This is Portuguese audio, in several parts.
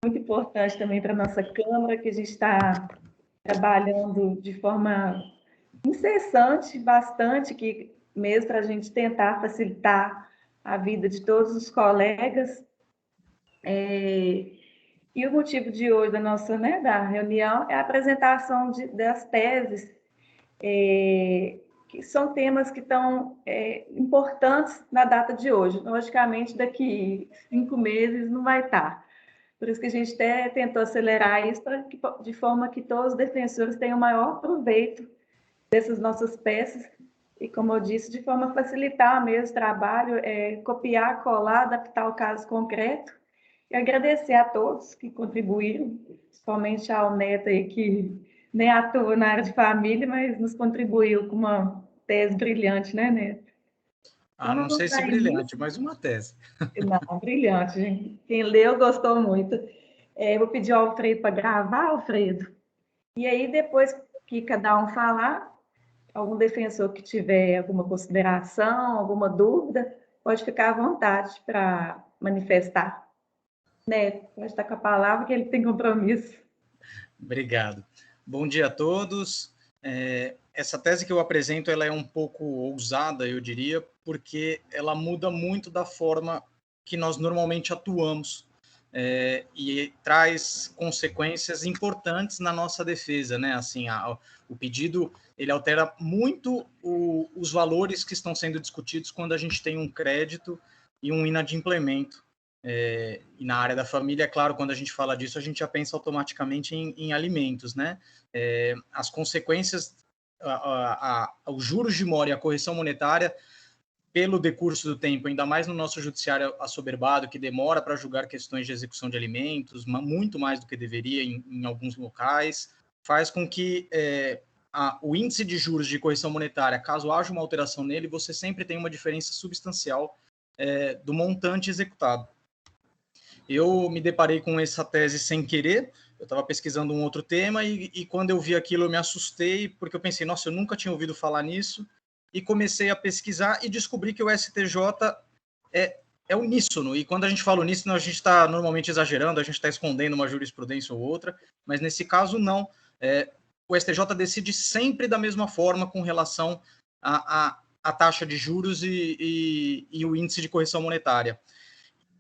muito importante também para a nossa Câmara, que a gente está trabalhando de forma incessante, bastante, que mesmo para a gente tentar facilitar a vida de todos os colegas. E o motivo de hoje da nossa, né, da reunião é a apresentação das teses, que são temas que estão importantes na data de hoje. Logicamente, daqui 5 meses não vai estar. Por isso que a gente até tentou acelerar isso de forma que todos os defensores tenham o maior proveito dessas nossas peças. E, como eu disse, de forma a facilitar mesmo o trabalho, copiar, colar, adaptar o caso concreto. E agradecer a todos que contribuíram, principalmente ao Neto aí, que nem atua na área de família, mas nos contribuiu com uma tese brilhante, né, Neto? Então, Ah, nós não vamos sei se para brilhante, início. mas uma tese. Não, brilhante, gente. Quem leu gostou muito. Vou pedir ao Alfredo para gravar, Alfredo. E aí, depois que cada um falar, algum defensor que tiver alguma consideração, alguma dúvida, pode ficar à vontade para manifestar. Neto, pode estar com a palavra que ele tem compromisso. Obrigado. Bom dia a todos. Essa tese que eu apresento ela é um pouco ousada, eu diria, porque ela muda muito da forma que nós normalmente atuamos e traz consequências importantes na nossa defesa, né? Assim, o pedido ele altera muito os valores que estão sendo discutidos quando a gente tem um crédito e um inadimplemento. E na área da família, é claro, quando a gente fala disso, a gente já pensa automaticamente em alimentos, né? As consequências, os juros de mora e a correção monetária, pelo decurso do tempo, ainda mais no nosso judiciário assoberbado, que demora para julgar questões de execução de alimentos, muito mais do que deveria em alguns locais, faz com que o índice de juros de correção monetária, caso haja uma alteração nele, você sempre tem uma diferença substancial do montante executado. Eu me deparei com essa tese sem querer, eu estava pesquisando um outro tema e quando eu vi aquilo eu me assustei, porque eu pensei, nossa, eu nunca tinha ouvido falar nisso, e comecei a pesquisar e descobri que o STJ é uníssono, e quando a gente fala uníssono, a gente está normalmente exagerando, a gente está escondendo uma jurisprudência ou outra, mas nesse caso não. O STJ decide sempre da mesma forma com relação à taxa de juros e o índice de correção monetária.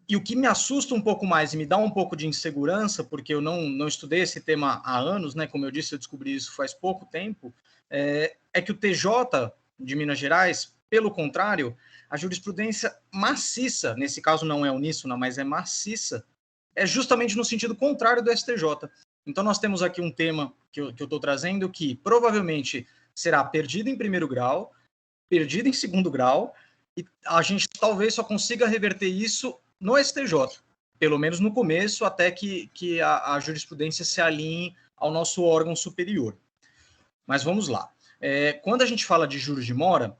E o que me assusta um pouco mais e me dá um pouco de insegurança, porque eu não estudei esse tema há anos, né? Como eu disse, eu descobri isso faz pouco tempo, é que o TJ de Minas Gerais, pelo contrário, a jurisprudência maciça, nesse caso não é uníssona, mas é maciça, é justamente no sentido contrário do STJ. Então nós temos aqui um tema que eu estou trazendo que provavelmente será perdido em primeiro grau, perdido em segundo grau, e a gente talvez só consiga reverter isso no STJ, pelo menos no começo, até que a jurisprudência se alinhe ao nosso órgão superior. Mas vamos lá. Quando a gente fala de juros de mora,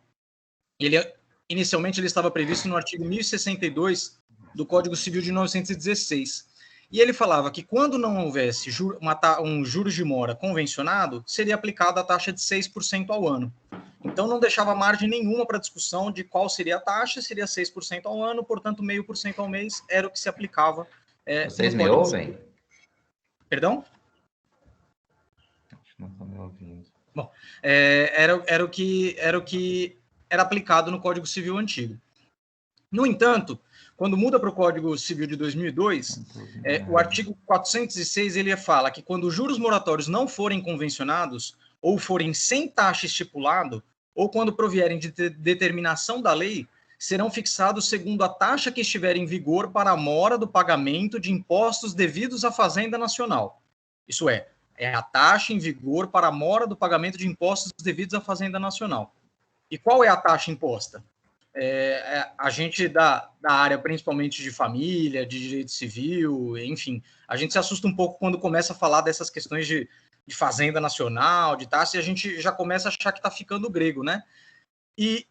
inicialmente ele estava previsto no artigo 1062 do Código Civil de 1916. E ele falava que quando não houvesse um juros de mora convencionado, seria aplicada a taxa de 6% ao ano. Então não deixava margem nenhuma para discussão de qual seria a taxa, seria 6% ao ano, portanto 0,5% ao mês era o que se aplicava. Vocês me ouvem? Perdão? Acho que não estão me ouvindo. Bom, era o que era aplicado no Código Civil antigo. No entanto, quando muda para o Código Civil de 2002, o artigo 406 ele fala que quando os juros moratórios não forem convencionados ou forem sem taxa estipulado, ou quando provierem de determinação da lei, serão fixados segundo a taxa que estiver em vigor para a mora do pagamento de impostos devidos à Fazenda Nacional. Isso é a taxa em vigor para a mora do pagamento de impostos devidos à Fazenda Nacional. E qual é a taxa imposta? A gente da área principalmente de família, de direito civil, enfim, a gente se assusta um pouco quando começa a falar dessas questões de Fazenda Nacional, de taxa, e a gente já começa a achar que está ficando grego, né? E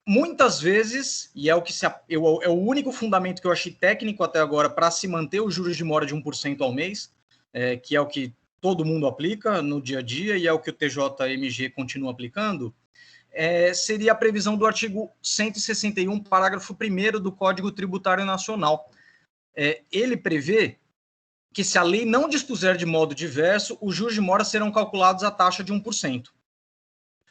muitas vezes, e é o único fundamento que eu achei técnico até agora para se manter os juros de mora de 1% ao mês, que é o que todo mundo aplica no dia a dia e é o que o TJMG continua aplicando, seria a previsão do artigo 161, parágrafo 1º do Código Tributário Nacional. Ele prevê que se a lei não dispuser de modo diverso, os juros de mora serão calculados à taxa de 1%.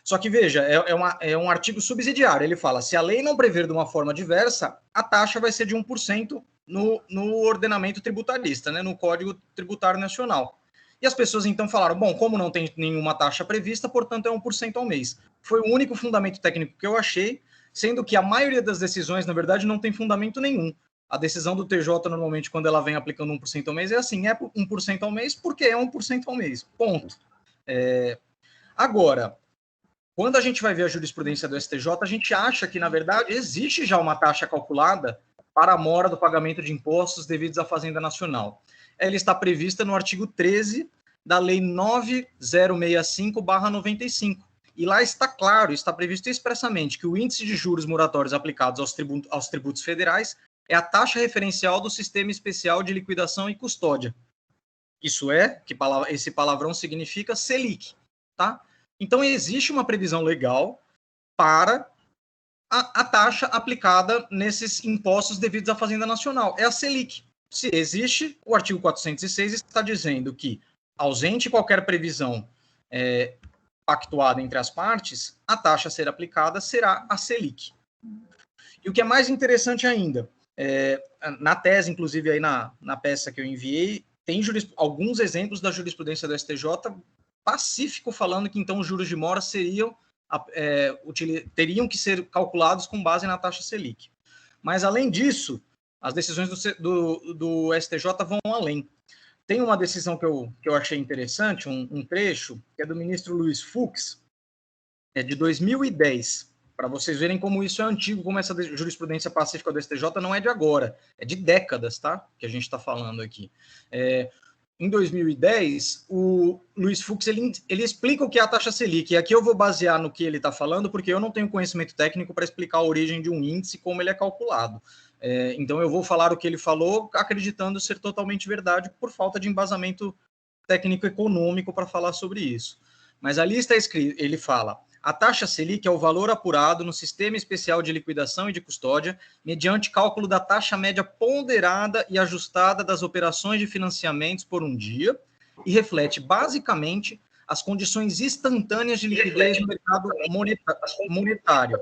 Só que, veja, é um artigo subsidiário. Ele fala, se a lei não prever de uma forma diversa, a taxa vai ser de 1% no ordenamento tributarista, né, no Código Tributário Nacional. E as pessoas, então, falaram, bom, como não tem nenhuma taxa prevista, portanto, é 1% ao mês. Foi o único fundamento técnico que eu achei, sendo que a maioria das decisões, na verdade, não tem fundamento nenhum. A decisão do TJ, normalmente, quando ela vem aplicando 1% ao mês, é assim, é 1% ao mês porque é 1% ao mês, ponto. Agora, quando a gente vai ver a jurisprudência do STJ, a gente acha que, na verdade, existe já uma taxa calculada para a mora do pagamento de impostos devidos à Fazenda Nacional. Ela está prevista no artigo 13 da Lei 9065/95. E lá está claro, está previsto expressamente que o índice de juros moratórios aplicados aos tributos federais é a taxa referencial do Sistema Especial de Liquidação e Custódia. Isso é, que esse palavrão significa Selic, tá? Então, existe uma previsão legal para a taxa aplicada nesses impostos devidos à Fazenda Nacional. É a Selic. Se existe, o artigo 406 está dizendo que, ausente qualquer previsão pactuada entre as partes, a taxa a ser aplicada será a Selic. E o que é mais interessante ainda, na tese, inclusive, aí na peça que eu enviei, tem alguns exemplos da jurisprudência do STJ pacífico falando que, então, os juros de mora teriam que ser calculados com base na taxa Selic. Mas, além disso, as decisões do STJ vão além. Tem uma decisão que eu achei interessante, um trecho, que é do ministro Luiz Fux, de 2010, para vocês verem como isso é antigo, como essa jurisprudência pacífica do STJ não é de agora, é de décadas, tá? Que a gente está falando aqui. Em 2010, o Luiz Fux ele explica o que é a taxa Selic, e aqui eu vou basear no que ele está falando, porque eu não tenho conhecimento técnico para explicar a origem de um índice e como ele é calculado. Então eu vou falar o que ele falou, acreditando ser totalmente verdade, por falta de embasamento técnico-econômico para falar sobre isso. Mas ali está escrito, ele fala, a taxa Selic é o valor apurado no Sistema Especial de Liquidação e de Custódia, mediante cálculo da taxa média ponderada e ajustada das operações de financiamentos por um dia, e reflete, basicamente, as condições instantâneas de liquidez no mercado monetário.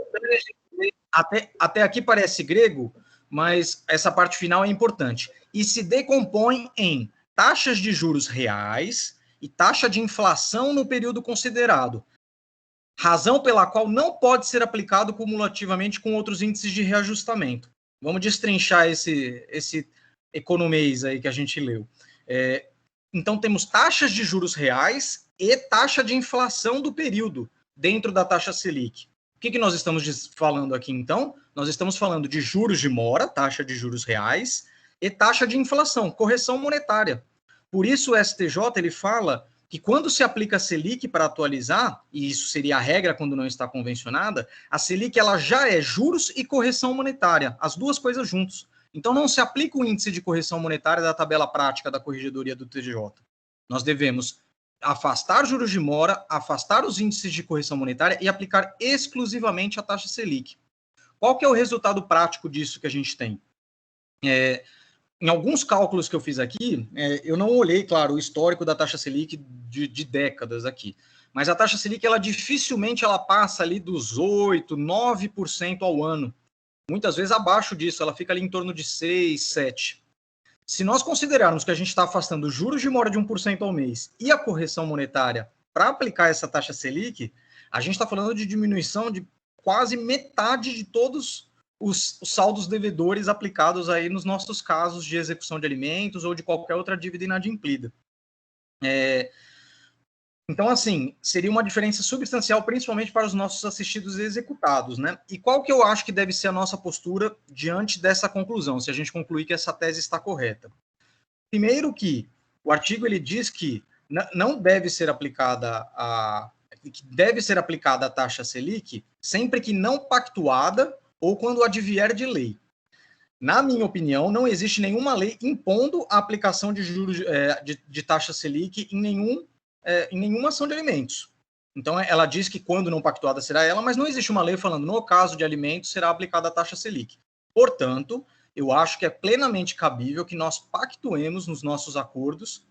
Até aqui parece grego, mas essa parte final é importante. E se decompõe em taxas de juros reais e taxa de inflação no período considerado, razão pela qual não pode ser aplicado cumulativamente com outros índices de reajustamento. Vamos destrinchar esse economês aí que a gente leu. Então, temos taxas de juros reais e taxa de inflação do período dentro da taxa Selic. O que nós estamos falando aqui, então? Nós estamos falando de juros de mora, taxa de juros reais, e taxa de inflação, correção monetária. Por isso, o STJ ele fala que quando se aplica a Selic para atualizar, e isso seria a regra quando não está convencionada, a Selic ela já é juros e correção monetária, as duas coisas juntos. Então não se aplica o índice de correção monetária da tabela prática da corregedoria do TJ. Nós devemos afastar juros de mora, afastar os índices de correção monetária e aplicar exclusivamente a taxa Selic. Qual que é o resultado prático disso que a gente tem? Em alguns cálculos que eu fiz aqui, eu não olhei, claro, o histórico da taxa Selic de décadas aqui, mas a taxa Selic, ela dificilmente ela passa ali dos 8%, 9% ao ano. Muitas vezes abaixo disso, ela fica ali em torno de 6%, 7%. Se nós considerarmos que a gente está afastando os juros de mora de 1% ao mês e a correção monetária para aplicar essa taxa Selic, a gente está falando de diminuição de quase metade de todos os saldos devedores aplicados aí nos nossos casos de execução de alimentos ou de qualquer outra dívida inadimplida. Então, assim, seria uma diferença substancial, principalmente para os nossos assistidos e executados, né? E qual que eu acho que deve ser a nossa postura diante dessa conclusão, se a gente concluir que essa tese está correta? Primeiro que o artigo ele diz que não deve ser aplicada a taxa Selic sempre que não pactuada ou quando advier de lei. Na minha opinião, não existe nenhuma lei impondo a aplicação de juros de taxa Selic em nenhuma ação de alimentos. Então, ela diz que quando não pactuada será ela, mas não existe uma lei falando no caso de alimentos será aplicada a taxa Selic. Portanto, eu acho que é plenamente cabível que nós pactuemos nos nossos acordos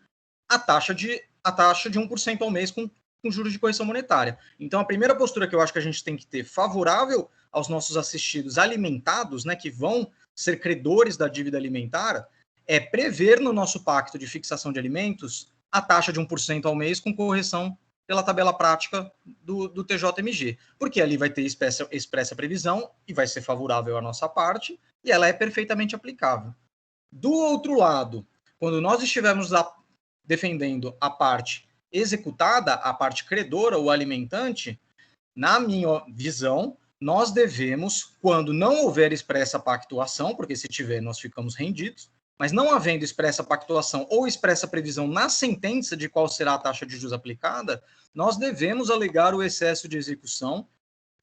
a taxa de 1% ao mês com juros de correção monetária. Então, a primeira postura que eu acho que a gente tem que ter favorável aos nossos assistidos alimentados, né, que vão ser credores da dívida alimentar, é prever no nosso pacto de fixação de alimentos a taxa de 1% ao mês com correção pela tabela prática do TJMG, porque ali vai ter expressa previsão e vai ser favorável à nossa parte, e ela é perfeitamente aplicável. Do outro lado, quando nós estivermos defendendo a parte executada, a parte credora, o alimentante, na minha visão, nós devemos, quando não houver expressa pactuação, porque se tiver, nós ficamos rendidos, mas não havendo expressa pactuação ou expressa previsão na sentença de qual será a taxa de juros aplicada, nós devemos alegar o excesso de execução,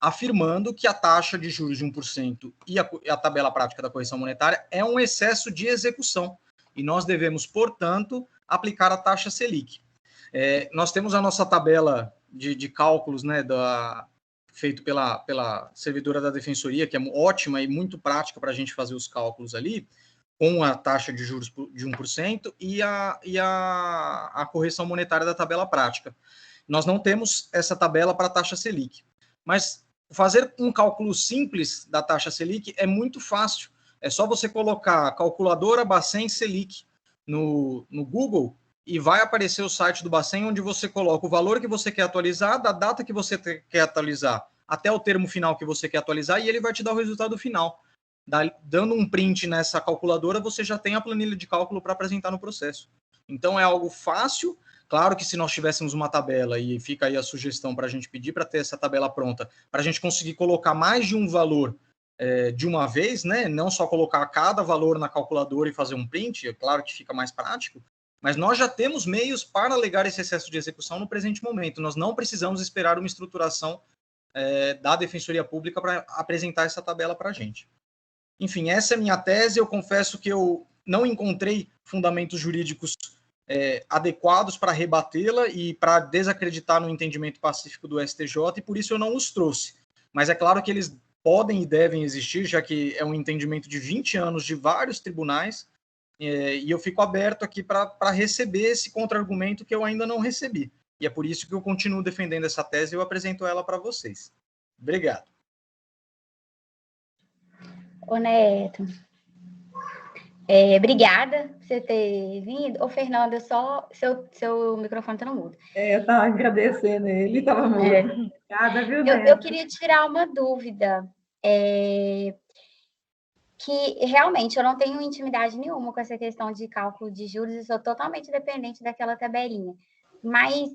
afirmando que a taxa de juros de 1% e a tabela prática da correção monetária é um excesso de execução. E nós devemos, portanto, aplicar a taxa Selic. Nós temos a nossa tabela de cálculos, né, feito pela servidora da Defensoria, que é ótima e muito prática para a gente fazer os cálculos ali, com a taxa de juros de 1% e a correção monetária da tabela prática. Nós não temos essa tabela para a taxa Selic. Mas fazer um cálculo simples da taxa Selic é muito fácil. É só você colocar a calculadora Bacen Selic no Google e vai aparecer o site do Bacen, onde você coloca o valor que você quer atualizar, da data que você quer atualizar, até o termo final que você quer atualizar, e ele vai te dar o resultado final. Dando um print nessa calculadora, você já tem a planilha de cálculo para apresentar no processo. Então, é algo fácil. Claro que se nós tivéssemos uma tabela, e fica aí a sugestão para a gente pedir para ter essa tabela pronta, para a gente conseguir colocar mais de um valor de uma vez, né? Não só colocar cada valor na calculadora e fazer um print, é claro que fica mais prático, mas nós já temos meios para alegar esse excesso de execução no presente momento. Nós não precisamos esperar uma estruturação da Defensoria Pública para apresentar essa tabela para a gente. Enfim, essa é a minha tese. Eu confesso que eu não encontrei fundamentos jurídicos adequados para rebatê-la e para desacreditar no entendimento pacífico do STJ, e por isso eu não os trouxe. Mas é claro que eles podem e devem existir, já que é um entendimento de 20 anos de vários tribunais, e eu fico aberto aqui para receber esse contra-argumento que eu ainda não recebi. E é por isso que eu continuo defendendo essa tese e eu apresento ela para vocês. Obrigado. Ô, Neto, obrigada por você ter vindo. Ô, Fernanda, só seu microfone está no mudo. Eu estava agradecendo ele, estava mudo. Obrigada, viu, Neto? Eu queria tirar uma dúvida, que realmente eu não tenho intimidade nenhuma com essa questão de cálculo de juros, eu sou totalmente dependente daquela tabelinha. Mas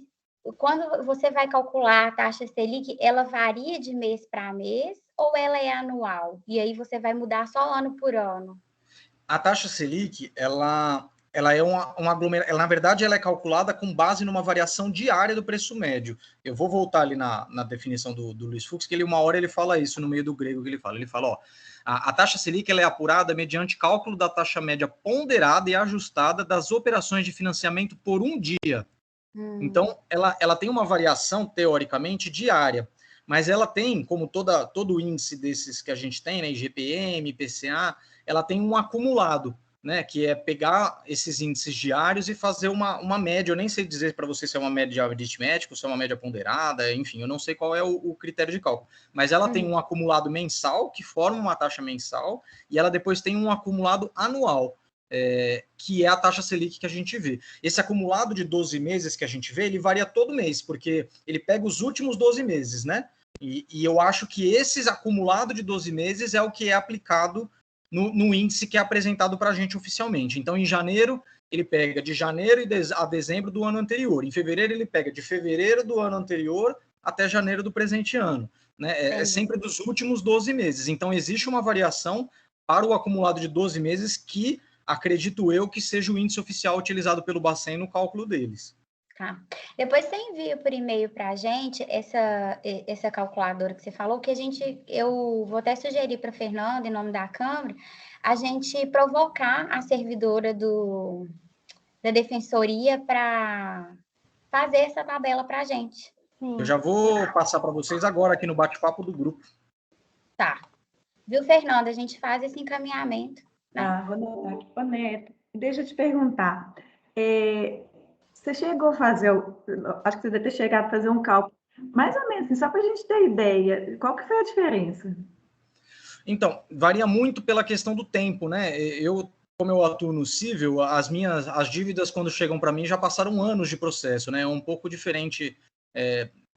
quando você vai calcular a taxa Selic, ela varia de mês para mês ou ela é anual? E aí você vai mudar só ano por ano? A taxa Selic, ela é uma aglomeração. Na verdade, ela é calculada com base numa variação diária do preço médio. Eu vou voltar ali na definição do Luiz Fux, que uma hora ele fala isso no meio do grego que ele fala. Ele fala, a taxa Selic ela é apurada mediante cálculo da taxa média ponderada e ajustada das operações de financiamento por um dia. Então, ela tem uma variação, teoricamente, diária, mas ela tem, como todo índice desses que a gente tem, né, IGPM, IPCA, ela tem um acumulado, né, que é pegar esses índices diários e fazer uma média. Eu nem sei dizer para você se é uma média aritmética, se é uma média ponderada, enfim, eu não sei qual é o critério de cálculo, mas ela tem um acumulado mensal, que forma uma taxa mensal, e ela depois tem um acumulado anual, que é a taxa Selic que a gente vê. Esse acumulado de 12 meses que a gente vê, ele varia todo mês, porque ele pega os últimos 12 meses, né? E eu acho que esse acumulado de 12 meses é o que é aplicado no índice que é apresentado para a gente oficialmente. Então, em janeiro, ele pega de janeiro a dezembro do ano anterior. Em fevereiro, ele pega de fevereiro do ano anterior até janeiro do presente ano. Né? É sempre dos últimos 12 meses. Então, existe uma variação para o acumulado de 12 meses que acredito eu que seja o índice oficial utilizado pelo Bacen no cálculo deles. Tá. Depois você envia por e-mail para a gente essa calculadora que você falou, que eu vou até sugerir para a Fernanda, em nome da Câmara, a gente provocar a servidora da Defensoria para fazer essa tabela para a gente. Eu já vou passar para vocês agora aqui no bate-papo do grupo. Tá. Viu, Fernanda? A gente faz esse encaminhamento. né? Vou anotar aqui. Ô, Neto, deixa eu te perguntar. Você chegou a fazer, acho que você deve ter chegado a fazer um cálculo, mais ou menos, assim, só para a gente ter ideia, qual que foi a diferença? Então, varia muito pela questão do tempo, né? Como eu atuo no civil, as dívidas, quando chegam para mim, já passaram anos de processo, né? É um pouco diferente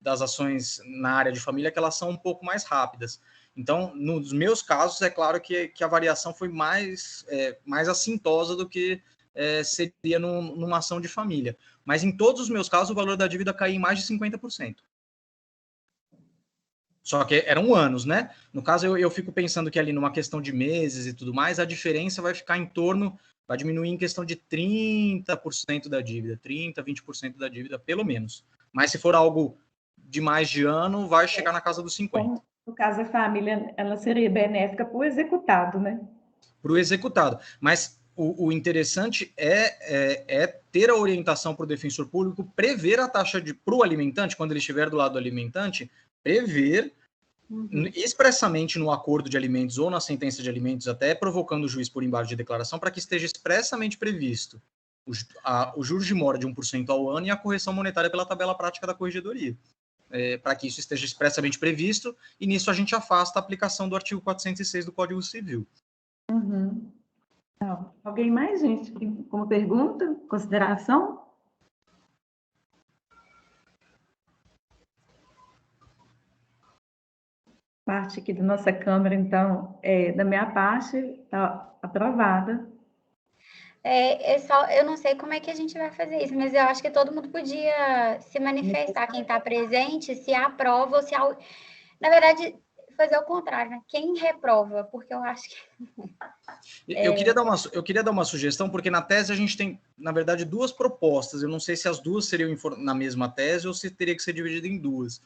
das ações na área de família, que elas são um pouco mais rápidas. Então, nos meus casos, é claro que a variação foi mais assintosa do que seria numa ação de família. Mas em todos os meus casos, o valor da dívida caiu em mais de 50%. Só que eram anos, né? No caso, eu fico pensando que ali numa questão de meses e tudo mais, a diferença vai ficar vai diminuir em questão de 30% da dívida, 30%, 20% da dívida, pelo menos. Mas se for algo de mais de ano, vai chegar na casa dos 50%. Então, no caso, a família, ela seria benéfica para o executado, né? Para o executado. Mas o interessante é ter a orientação para o defensor público, prever a taxa para o alimentante, quando ele estiver do lado do alimentante, prever expressamente no acordo de alimentos ou na sentença de alimentos, até provocando o juiz por embargo de declaração, para que esteja expressamente previsto os juros de mora de 1% ao ano e a correção monetária pela tabela prática da corregedoria. Para que isso esteja expressamente previsto, e nisso a gente afasta a aplicação do artigo 406 do Código Civil. Então, alguém mais, gente, como pergunta, consideração? Parte aqui da nossa Câmara, então, da minha parte, está aprovada. Eu não sei como é que a gente vai fazer isso, mas eu acho que todo mundo podia se manifestar, quem está presente, se aprova ou se... Na verdade, fazer o contrário, né? Quem reprova, porque eu acho que... Eu queria dar uma sugestão, porque na tese a gente tem, na verdade, duas propostas. Eu não sei se as duas seriam na mesma tese ou se teria que ser dividida em duas.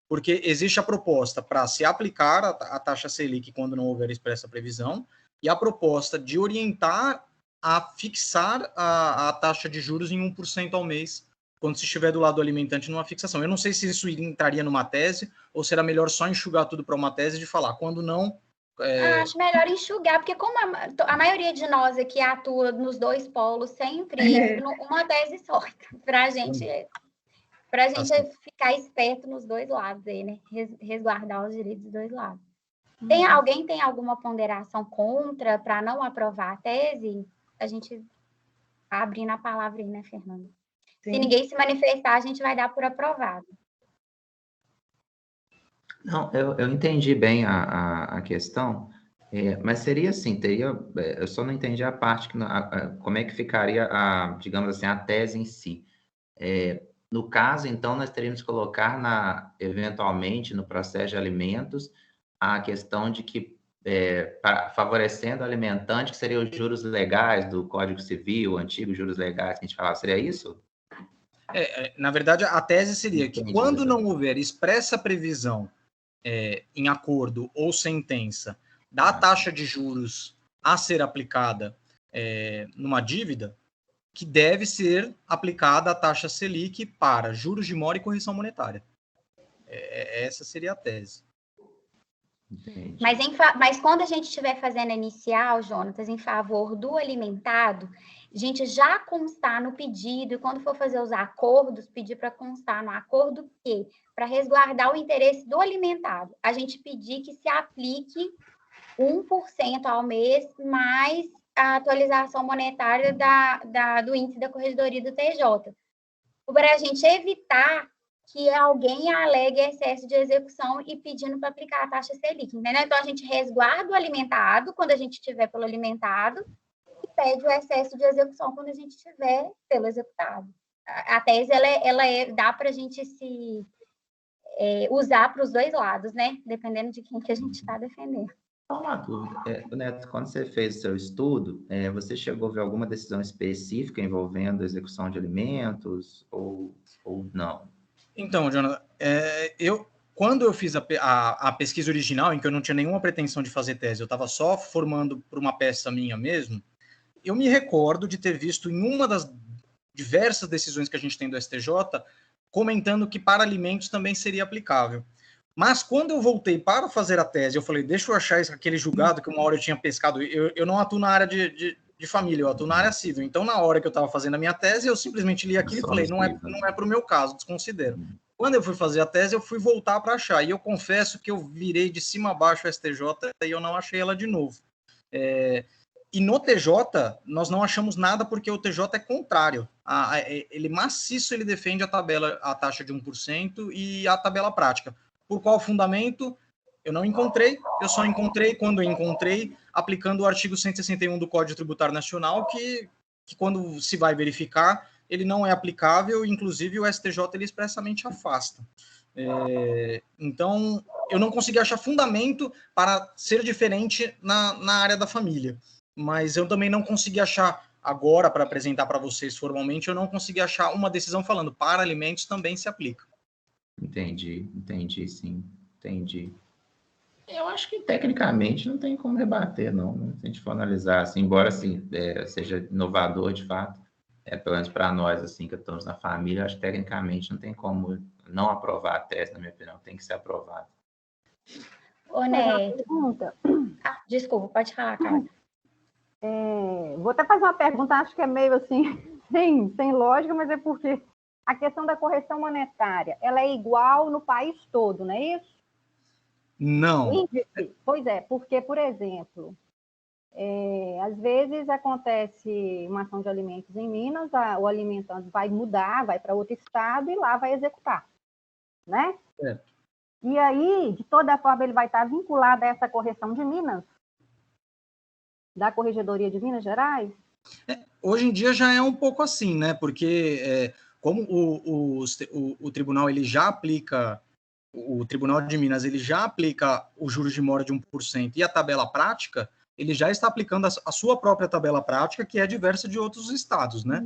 Porque existe a proposta para se aplicar a taxa Selic quando não houver expressa previsão, e a proposta de orientar a fixar a taxa de juros em 1% ao mês, quando se estiver do lado do alimentante numa fixação. Eu não sei se isso entraria numa tese, ou será melhor só enxugar tudo para uma tese de falar, quando não... Acho melhor enxugar, porque como a maioria de nós aqui atua nos dois polos sempre, uma tese só, para a gente ficar esperto nos dois lados aí, né? Resguardar os direitos dos dois lados. Alguém tem alguma ponderação contra para não aprovar a tese? A gente abre na palavra aí, né, Fernanda? Sim. Se ninguém se manifestar, a gente vai dar por aprovado. Não, eu entendi bem a questão, mas seria assim, eu só não entendi a parte, como é que ficaria, digamos assim, a tese em si. No caso, então, nós teríamos que colocar, eventualmente, no processo de alimentos, a questão de que, favorecendo o alimentante, que seriam os juros legais do Código Civil, antigos juros legais que a gente falava, seria isso? Na verdade, a tese seria que quando não houver expressa previsão em acordo ou sentença da taxa de juros a ser aplicada numa dívida, que deve ser aplicada a taxa Selic para juros de mora e correção monetária. Essa seria a tese. Mas quando a gente estiver fazendo a inicial, Jonatas, em favor do alimentado, a gente já constar no pedido, e quando for fazer os acordos, pedir para constar no acordo que, para resguardar o interesse do alimentado, a gente pedir que se aplique 1% ao mês, mais a atualização monetária do índice da corregedoria do TJ. Para a gente evitar que alguém alegue excesso de execução e pedindo para aplicar a taxa Selic, entendeu? Então, a gente resguarda o alimentado quando a gente estiver pelo alimentado e pede o excesso de execução quando a gente estiver pelo executado. A tese, dá para a gente se usar para os dois lados, né? Dependendo de quem que a gente está defendendo. Só uma dúvida, Neto, quando você fez o seu estudo, você chegou a ver alguma decisão específica envolvendo a execução de alimentos ou não? Então, Jonathan, quando eu fiz a pesquisa original, em que eu não tinha nenhuma pretensão de fazer tese, eu estava só formando para uma peça minha mesmo, eu me recordo de ter visto em uma das diversas decisões que a gente tem do STJ, comentando que para alimentos também seria aplicável. Mas quando eu voltei para fazer a tese, eu falei, deixa eu achar aquele julgado que uma hora eu tinha pescado. Eu não atuo na área de família, eu atuo na área civil. Então, na hora que eu estava fazendo a minha tese, eu simplesmente li aquilo e falei, não é para o meu caso, desconsidero. Quando eu fui fazer a tese, eu fui voltar para achar. E eu confesso que eu virei de cima a baixo a STJ e eu não achei ela de novo. E no TJ, nós não achamos nada porque o TJ é contrário. Ele maciço, ele defende a taxa de 1% e a tabela prática. Por qual fundamento? Eu não encontrei, eu só encontrei, quando eu encontrei, aplicando o artigo 161 do Código Tributário Nacional, que quando se vai verificar, ele não é aplicável, inclusive o STJ ele expressamente afasta. Então, eu não consegui achar fundamento para ser diferente na área da família. Mas eu também não consegui achar, agora, para apresentar para vocês formalmente, eu não consegui achar uma decisão falando para alimentos também se aplica. Entendi, sim, entendi. Eu acho que tecnicamente não tem como rebater, não, né? Se a gente for analisar, assim, embora assim, seja inovador de fato, pelo menos para nós, assim, que estamos na família, acho que tecnicamente não tem como não aprovar a tese, na minha opinião, tem que ser aprovado. Ô, Neto. Desculpa, pode falar, cara. Vou até fazer uma pergunta, acho que é meio assim, sem lógica, mas é porque a questão da correção monetária, ela é igual no país todo, não é isso? Não. Índice? Pois é, porque, por exemplo, às vezes acontece uma ação de alimentos em Minas, o alimentante vai mudar, vai para outro estado e lá vai executar, né? Certo. E aí, de toda forma, ele vai estar vinculado a essa correção de Minas, da Corregedoria de Minas Gerais? Hoje em dia já é um pouco assim, né? Porque como o tribunal ele já aplica, o Tribunal de Minas ele já aplica os juros de mora de 1% e a tabela prática, ele já está aplicando a sua própria tabela prática, que é diversa de outros estados, né?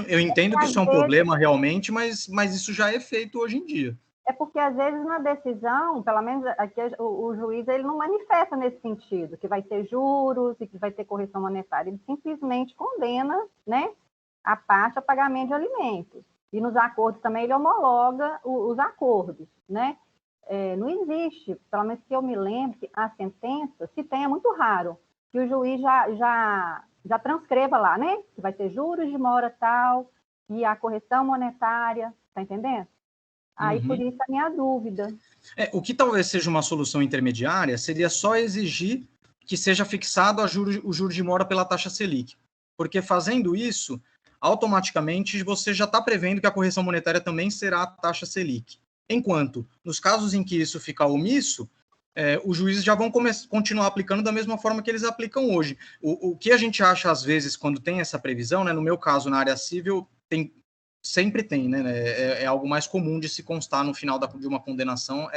Eu entendo que isso é um problema realmente, mas isso já é feito hoje em dia. É porque, às vezes, na decisão, pelo menos aqui, o juiz ele não manifesta nesse sentido, que vai ter juros e que vai ter correção monetária. Ele simplesmente condena, né, a parte a pagamento de alimentos. E nos acordos também ele homologa os acordos, né? Não existe, pelo menos que eu me lembro, que a sentença, se tem, é muito raro, que o juiz já transcreva lá, né? Que vai ter juros de mora tal, e a correção monetária, tá entendendo? Aí, por isso, a minha dúvida. O que talvez seja uma solução intermediária seria só exigir que seja fixado o juro de mora pela taxa Selic. Porque fazendo isso, automaticamente você já está prevendo que a correção monetária também será a taxa Selic. Enquanto, nos casos em que isso ficar omisso, os juízes já vão continuar aplicando da mesma forma que eles aplicam hoje. O que a gente acha, às vezes, quando tem essa previsão, né, no meu caso, na área civil, sempre tem, né? É algo mais comum de se constar no final de uma condenação,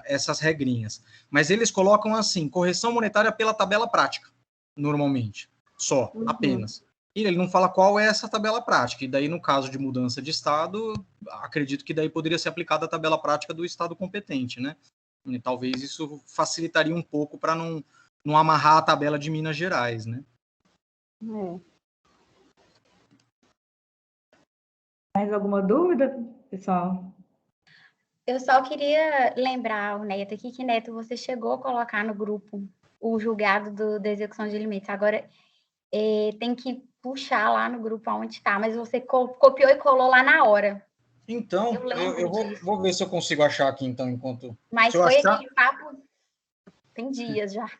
essas regrinhas. Mas eles colocam assim, correção monetária pela tabela prática, normalmente, só, apenas. E ele não fala qual é essa tabela prática. E daí, no caso de mudança de estado, acredito que daí poderia ser aplicada a tabela prática do estado competente, né? E talvez isso facilitaria um pouco para não amarrar a tabela de Minas Gerais, né? Mais alguma dúvida, pessoal? Eu só queria lembrar o Neto aqui que, Neto, você chegou a colocar no grupo o julgado da execução de alimentos. Agora, tem que puxar lá no grupo onde está, mas você copiou e colou lá na hora. Então, eu vou ver se eu consigo achar aqui, então, enquanto... Mas foi aquele papo... Tem dias já.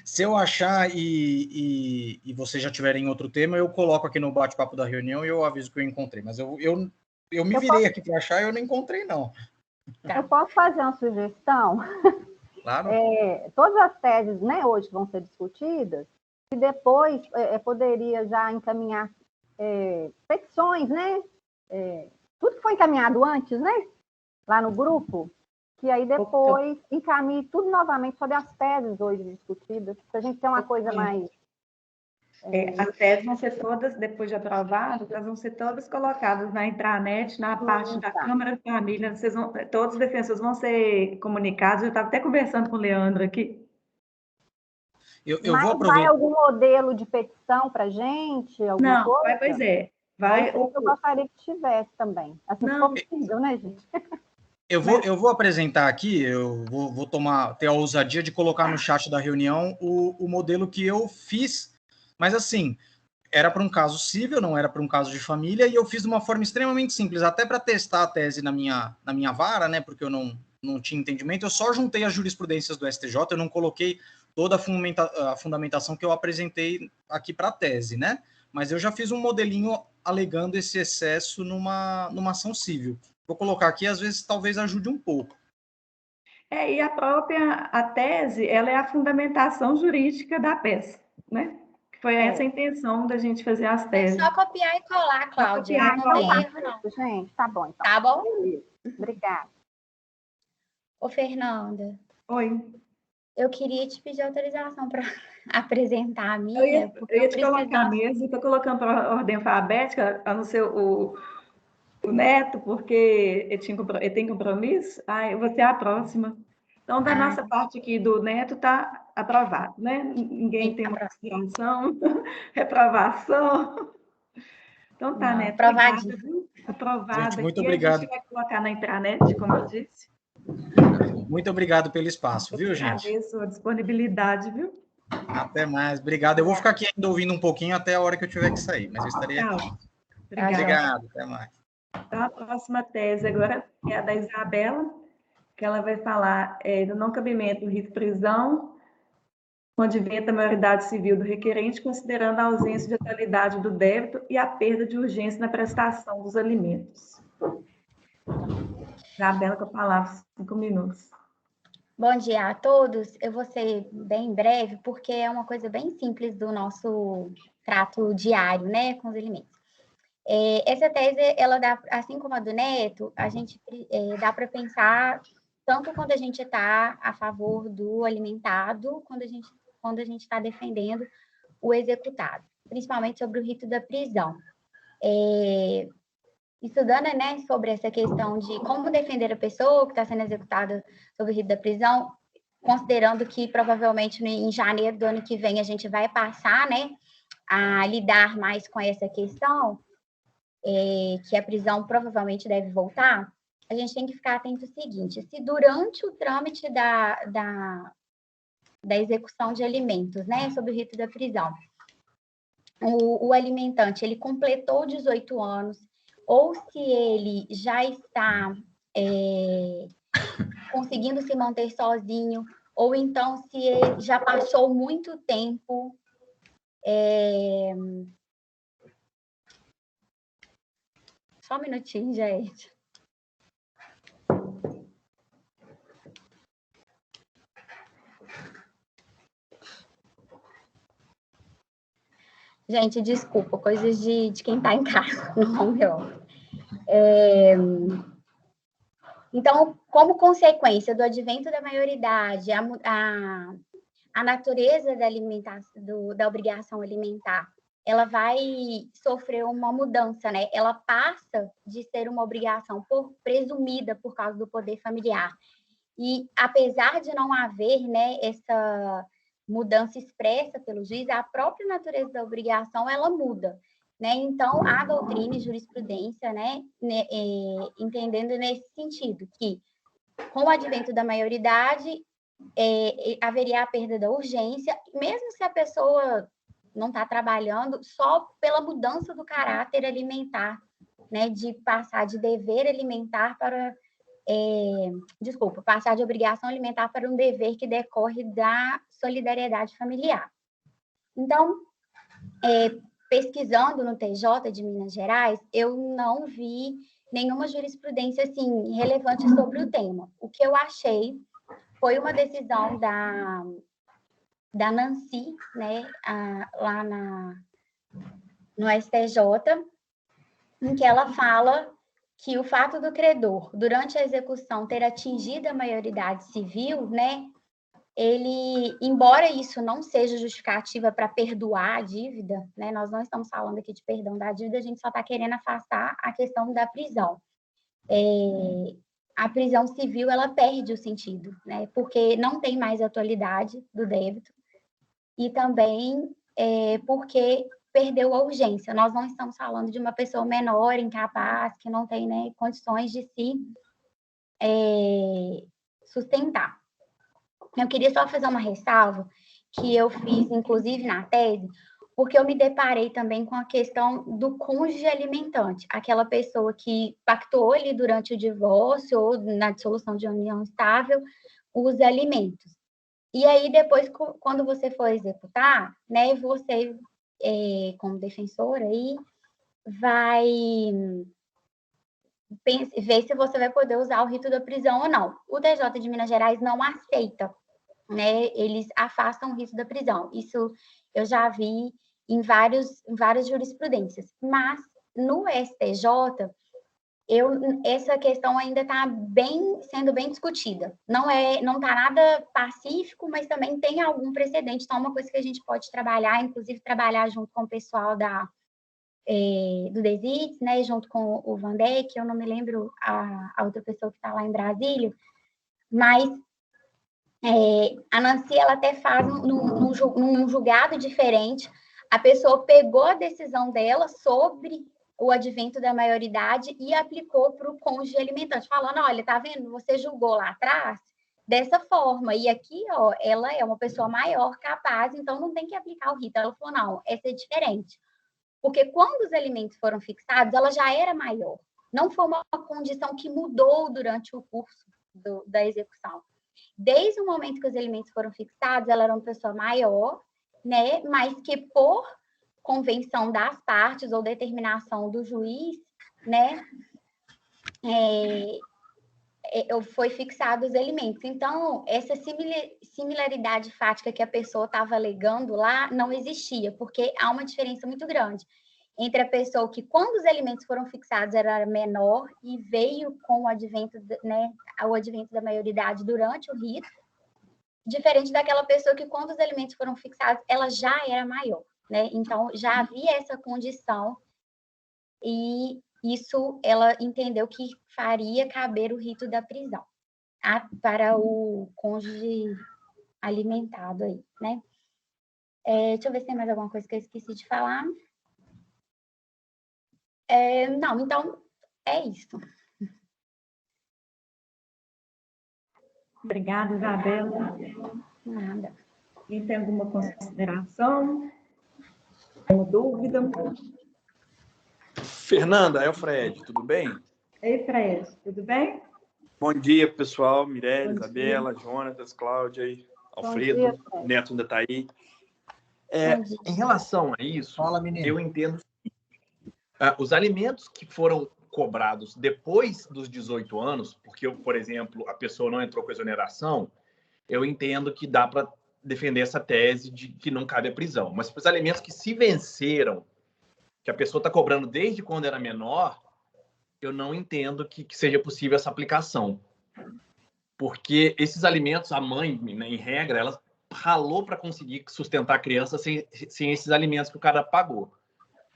Se eu achar e vocês já tiverem outro tema, eu coloco aqui no bate-papo da reunião e eu aviso que eu encontrei. Mas eu me virei aqui para achar e eu não encontrei, não. Eu posso fazer uma sugestão? Claro. Todas as teses, né, hoje vão ser discutidas, e depois poderia já encaminhar petições, né? Tudo que foi encaminhado antes, né? Lá no grupo, que aí depois encaminhe tudo novamente sobre as teses hoje discutidas, para a gente ter uma coisa mais... As teses vão ser todas, depois de aprovadas, elas vão ser todas colocadas na intranet, na parte da Câmara de Família, todos os defensores vão ser comunicados. Eu estava até conversando com o Leandro aqui. Eu vou aproveitar. Vai algum modelo de petição para a gente? Alguma coisa? Pois é. Vai, eu gostaria que tivesse também. Assim, for possível, né, gente? Eu vou apresentar aqui, vou ter a ousadia de colocar no chat da reunião o modelo que eu fiz, mas assim, era para um caso civil, não era para um caso de família, e eu fiz de uma forma extremamente simples, até para testar a tese na minha vara, né, porque eu não tinha entendimento, eu só juntei as jurisprudências do STJ, eu não coloquei toda a fundamentação que eu apresentei aqui para a tese, né, mas eu já fiz um modelinho alegando esse excesso numa ação civil. Vou colocar aqui, às vezes talvez ajude um pouco. E a tese, ela é a fundamentação jurídica da peça, né? Foi essa a intenção da gente fazer as É teses. só copiar e colar, Cláudia. Copiar e Não tem colar. erro, não. Gente, tá bom, então. Tá bom? Obrigada. Ô, Fernanda, Oi. eu queria te pedir autorização para apresentar a Eu minha, porque ia te colocar mesmo, estou colocando para ordem alfabética, a não ser o Neto, porque ele tem compromisso. Você é a próxima. Então, da nossa parte aqui do Neto, está aprovado, né? Ninguém tem uma consideração, reprovação. Então, tá, Não, Neto. aprovadinho. Obrigada, viu? Aprovada. Gente, muito E obrigado. a gente vai colocar na intranet, como eu disse. Muito obrigado pelo espaço, viu, gente? Agradeço a disponibilidade, viu? Até mais. Obrigado. Eu vou ficar aqui ainda ouvindo um pouquinho até a hora que eu tiver que sair, mas eu estarei aqui. Obrigada. Obrigado. Até mais. Então, a próxima tese agora é a da Isabela, que ela vai falar do não cabimento do rito de prisão, com advento da maioridade civil do requerente, considerando a ausência de atualidade do débito e a perda de urgência na prestação dos alimentos. Isabela, com a palavra, 5 minutos. Bom dia a todos. Eu vou ser bem breve, porque é uma coisa bem simples do nosso trato diário, né, com os alimentos. Essa tese, ela dá, assim como a do Neto, a gente dá para pensar tanto quando a gente está a favor do alimentado, quando a gente está defendendo o executado, principalmente sobre o rito da prisão. Estudando, né, sobre essa questão de como defender a pessoa que está sendo executada sob o rito da prisão, considerando que provavelmente em janeiro do ano que vem a gente vai passar, né, a lidar mais com essa questão, que a prisão provavelmente deve voltar, a gente tem que ficar atento ao seguinte: se durante o trâmite da execução de alimentos, né, sob o rito da prisão, o alimentante ele completou 18 anos, ou se ele já está conseguindo se manter sozinho, ou então se ele já passou muito tempo Só um minutinho, gente. Gente, desculpa, coisas de quem está em casa, no home office. Então, como consequência do advento da maioridade, a natureza da alimentação, da obrigação alimentar, ela vai sofrer uma mudança, né? Ela passa de ser uma obrigação presumida por causa do poder familiar. E, apesar de não haver, né, essa mudança expressa pelo juiz, a própria natureza da obrigação, ela muda, né? Então, a doutrina e jurisprudência, né, entendendo nesse sentido, que com o advento da maioridade, haveria a perda da urgência, mesmo se a pessoa não está trabalhando, só pela mudança do caráter alimentar, né, de passar de dever alimentar para... passar de obrigação alimentar para um dever que decorre da solidariedade familiar. Então, pesquisando no TJ de Minas Gerais, eu não vi nenhuma jurisprudência assim relevante sobre o tema. O que eu achei foi uma decisão da Nancy, né, lá no STJ, em que ela fala que o fato do credor, durante a execução, ter atingido a maioridade civil, né, ele, embora isso não seja justificativa para perdoar a dívida, né, nós não estamos falando aqui de perdão da dívida, a gente só está querendo afastar a questão da prisão. A prisão civil, ela perde o sentido, né, porque não tem mais atualidade do débito e também porque perdeu a urgência. Nós não estamos falando de uma pessoa menor, incapaz, que não tem, né, condições de se sustentar. Eu queria só fazer uma ressalva que eu fiz, inclusive, na tese, porque eu me deparei também com a questão do cônjuge alimentante, aquela pessoa que pactuou ali durante o divórcio ou na dissolução de união estável os alimentos. E aí, depois, quando você for executar, né, você, como defensora, aí, vai ver se você vai poder usar o rito da prisão ou não. O TJ de Minas Gerais não aceita, né? Eles afastam o rito da prisão. Isso eu já vi em várias jurisprudências. Mas no STJ, essa questão ainda está sendo bem discutida. Não está nada pacífico, mas também tem algum precedente. Então, é uma coisa que a gente pode trabalhar, inclusive trabalhar junto com o pessoal do DESITS, né, junto com o Vandec, eu não me lembro a outra pessoa que está lá em Brasília, mas a Nancy, ela até faz num julgado diferente, a pessoa pegou a decisão dela sobre o advento da maioridade e aplicou para o cônjuge alimentante, falando, olha, tá vendo, você julgou lá atrás dessa forma, e aqui, ó, ela é uma pessoa maior, capaz, então não tem que aplicar o rito. Ela falou, não, essa é diferente. Porque quando os alimentos foram fixados, ela já era maior. Não foi uma condição que mudou durante o curso da execução. Desde o momento que os alimentos foram fixados, ela era uma pessoa maior, né? Mas que por convenção das partes ou determinação do juiz, né? Foi fixado os alimentos. Então, essa similaridade fática que a pessoa estava alegando lá não existia, porque há uma diferença muito grande entre a pessoa que, quando os alimentos foram fixados, era menor e veio com o advento, né, o advento da maioridade durante o rito, diferente daquela pessoa que, quando os alimentos foram fixados, ela já era maior, né? Então, já havia essa condição e isso ela entendeu que faria caber o rito da prisão para o cônjuge alimentado aí, né? Deixa eu ver se tem mais alguma coisa que eu esqueci de falar. Não, então é isso. Obrigada, Isabela. Nada. Quem tem alguma consideração? Alguma dúvida? Fernanda, é o Fred, tudo bem? Ei, Fred, tudo bem? Bom dia, pessoal. Mirelle, Bom Isabela, dia. Jonatas, Cláudia, Bom Alfredo, dia, Fred. Neto ainda está aí. Bom Em relação a isso, eu entendo que os alimentos que foram cobrados depois dos 18 anos, porque, por exemplo, a pessoa não entrou com exoneração, eu entendo que dá para defender essa tese de que não cabe a prisão. Mas para os alimentos que se venceram, que a pessoa está cobrando desde quando era menor, eu não entendo que seja possível essa aplicação. Porque esses alimentos, a mãe, né, em regra, ela ralou para conseguir sustentar a criança sem esses alimentos que o cara pagou.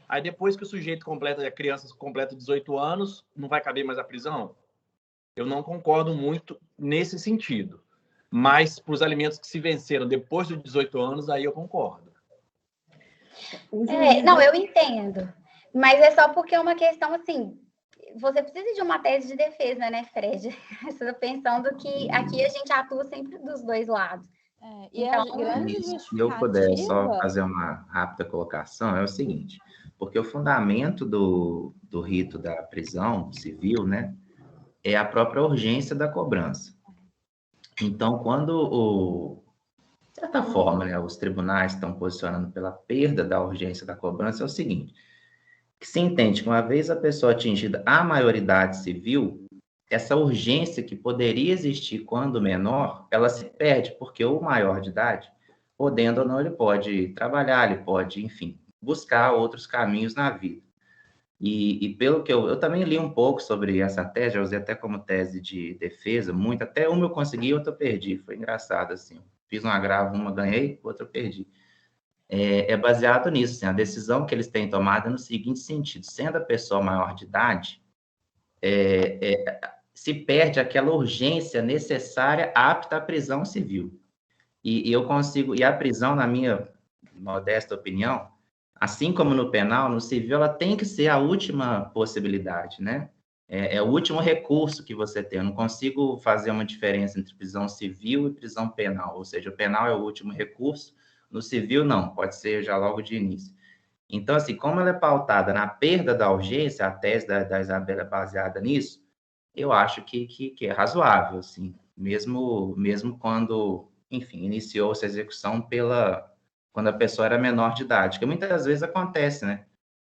Aí depois que o sujeito completa, a criança completa 18 anos, não vai caber mais a prisão? Eu não concordo muito nesse sentido. Mas para os alimentos que se venceram depois dos 18 anos, aí eu concordo. Não, eu entendo. Mas é só porque é uma questão, assim, você precisa de uma tese de defesa, né, Fred? Você está pensando que aqui a gente atua sempre dos dois lados. E então, a grande justificativa... Se eu puder só fazer uma rápida colocação, é o seguinte, porque o fundamento do rito da prisão civil, né, é a própria urgência da cobrança. Então, quando, de certa forma, né, os tribunais estão posicionando pela perda da urgência da cobrança, é o seguinte, que se entende que uma vez a pessoa atingida a maioridade civil, essa urgência que poderia existir quando menor, ela se perde, porque o maior de idade, podendo ou não, ele pode trabalhar, ele pode, enfim, buscar outros caminhos na vida. E pelo que eu também li um pouco sobre essa tese, eu usei até como tese de defesa, muito, até uma eu consegui, outra eu perdi, foi engraçado, assim, fiz um agravo, uma ganhei, outra eu perdi. É baseado nisso, assim, a decisão que eles têm tomado é no seguinte sentido, sendo a pessoa maior de idade, se perde aquela urgência necessária apta à prisão civil. E eu consigo, e a prisão, na minha modesta opinião, assim como no penal, no civil, ela tem que ser a última possibilidade, né? É o último recurso que você tem. Eu não consigo fazer uma diferença entre prisão civil e prisão penal. Ou seja, o penal é o último recurso, no civil não, pode ser já logo de início. Então, assim, como ela é pautada na perda da urgência, a tese da Isabela é baseada nisso, eu acho que é razoável, assim, mesmo quando, enfim, iniciou-se a execução quando a pessoa era menor de idade, que muitas vezes acontece, né?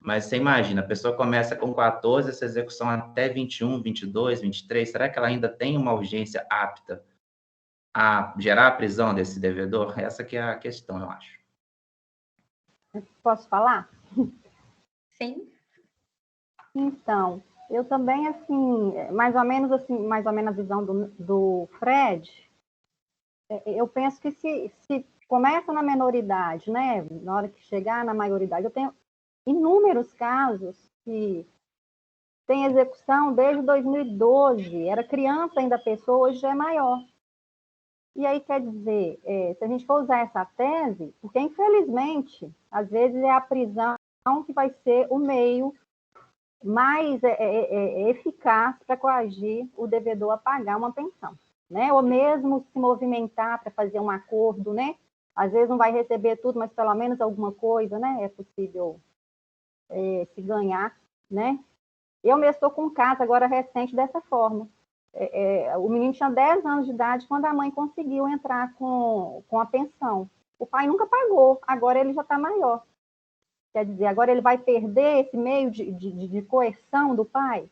Mas você imagina, a pessoa começa com 14, essa execução até 21, 22, 23, será que ela ainda tem uma urgência apta a gerar a prisão desse devedor? Essa que é a questão, eu acho. Posso falar? Sim. Então, eu também, assim, mais ou menos a visão do Fred, eu penso que se começa na menoridade, né, na hora que chegar na maioridade, eu tenho inúmeros casos que tem execução desde 2012, era criança ainda a pessoa, hoje já é maior. E aí, quer dizer, se a gente for usar essa tese, porque infelizmente, às vezes é a prisão que vai ser o meio mais eficaz para coagir o devedor a pagar uma pensão, né? Ou mesmo se movimentar para fazer um acordo, né? Às vezes não vai receber tudo, mas pelo menos alguma coisa, né? É possível se ganhar, né? Eu mesmo estou com um caso agora recente dessa forma. O menino tinha 10 anos de idade quando a mãe conseguiu entrar com a pensão. O pai nunca pagou, agora ele já está maior. Quer dizer, agora ele vai perder esse meio de coerção do pai?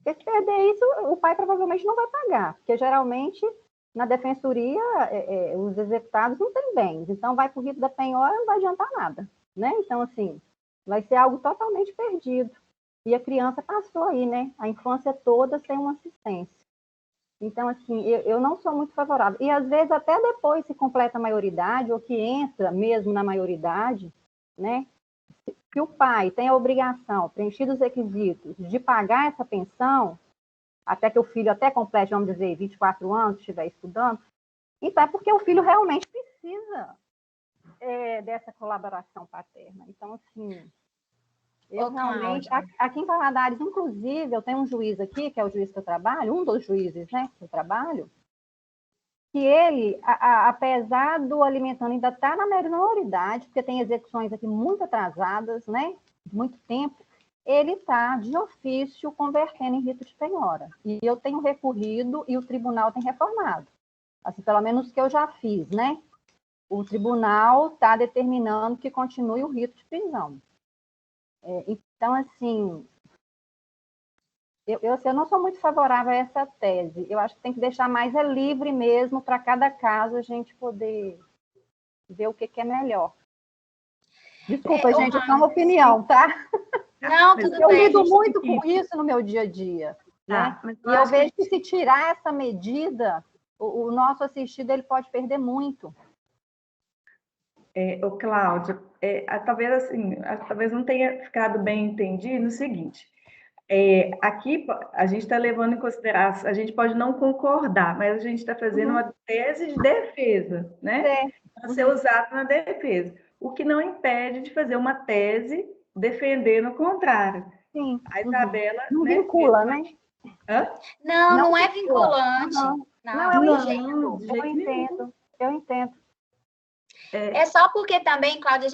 Porque se perder isso, o pai provavelmente não vai pagar, porque geralmente na defensoria os executados não têm bens, então vai para o rito da penhora, não vai adiantar nada, né? Então, assim, vai ser algo totalmente perdido. E a criança passou aí, né? A infância toda sem uma assistência. Então, assim, eu não sou muito favorável. E às vezes até depois se completa a maioridade, ou que entra mesmo na maioridade, né? Se o pai tem a obrigação, preenchidos os requisitos, de pagar essa pensão, até que o filho até complete, vamos dizer, 24 anos, estiver estudando, então é porque o filho realmente precisa dessa colaboração paterna. Então, assim, eu realmente... Aqui em Valadares, inclusive, eu tenho um juiz aqui, que é o juiz que eu trabalho, um dos juízes, né, que eu trabalho, que ele, apesar do alimentando ainda está na menoridade, porque tem execuções aqui muito atrasadas, né? Muito tempo, ele está, de ofício, convertendo em rito de penhora. E eu tenho recorrido e o tribunal tem reformado. Assim, pelo menos que eu já fiz, né? O tribunal está determinando que continue o rito de prisão. Então, assim, eu não sou muito favorável a essa tese. Eu acho que tem que deixar mais livre mesmo para cada caso a gente poder ver o que é melhor. Desculpa, gente, é só uma opinião, tá? Não, tudo eu bem. lido muito com isso no meu dia a dia. Né? E eu vejo que se tirar essa medida, o nosso assistido ele pode perder muito. Cláudia, talvez não tenha ficado bem entendido no seguinte. Aqui a gente está levando em consideração, a gente pode não concordar, mas a gente está fazendo uma tese de defesa, né? Para ser usado na defesa. O que não impede de fazer uma tese defendendo o contrário. Sim. A Isabela... Não vincula, né? Hã? Não é vinculante. Não, eu entendo. É só porque também, Cláudia,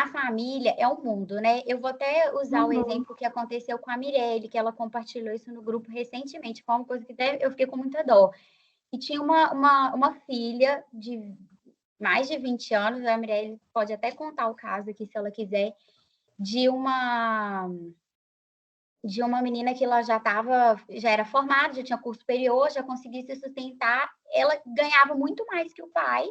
a família é um mundo, né? Eu vou até usar o exemplo que aconteceu com a Mirelle, que ela compartilhou isso no grupo recentemente, foi uma coisa que eu fiquei com muita dó. E tinha uma filha de mais de 20 anos, a Mirelle pode até contar o caso aqui, se ela quiser, de uma menina que ela já era formada, já tinha curso superior, já conseguia se sustentar, ela ganhava muito mais que o pai,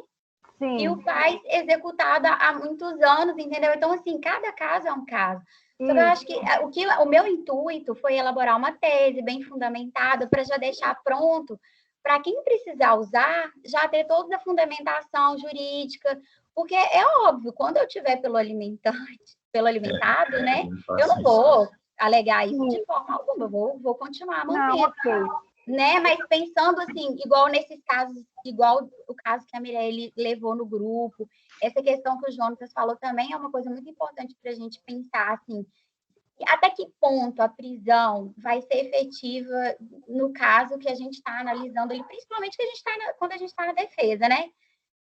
sim, e o pai executado há muitos anos, entendeu? Então, assim, cada caso é um caso. Só que eu acho que o meu intuito foi elaborar uma tese bem fundamentada para já deixar pronto, para quem precisar usar, já ter toda a fundamentação jurídica, porque é óbvio, quando eu tiver pelo alimentado, né, eu não vou alegar isso de forma alguma, eu vou continuar mantendo. Né? Mas pensando assim, igual nesses casos, igual o caso que a Mirelle levou no grupo, essa questão que o Jonas falou também é uma coisa muito importante para a gente pensar, assim, até que ponto a prisão vai ser efetiva no caso que a gente está analisando ali, principalmente que quando a gente está na defesa, né?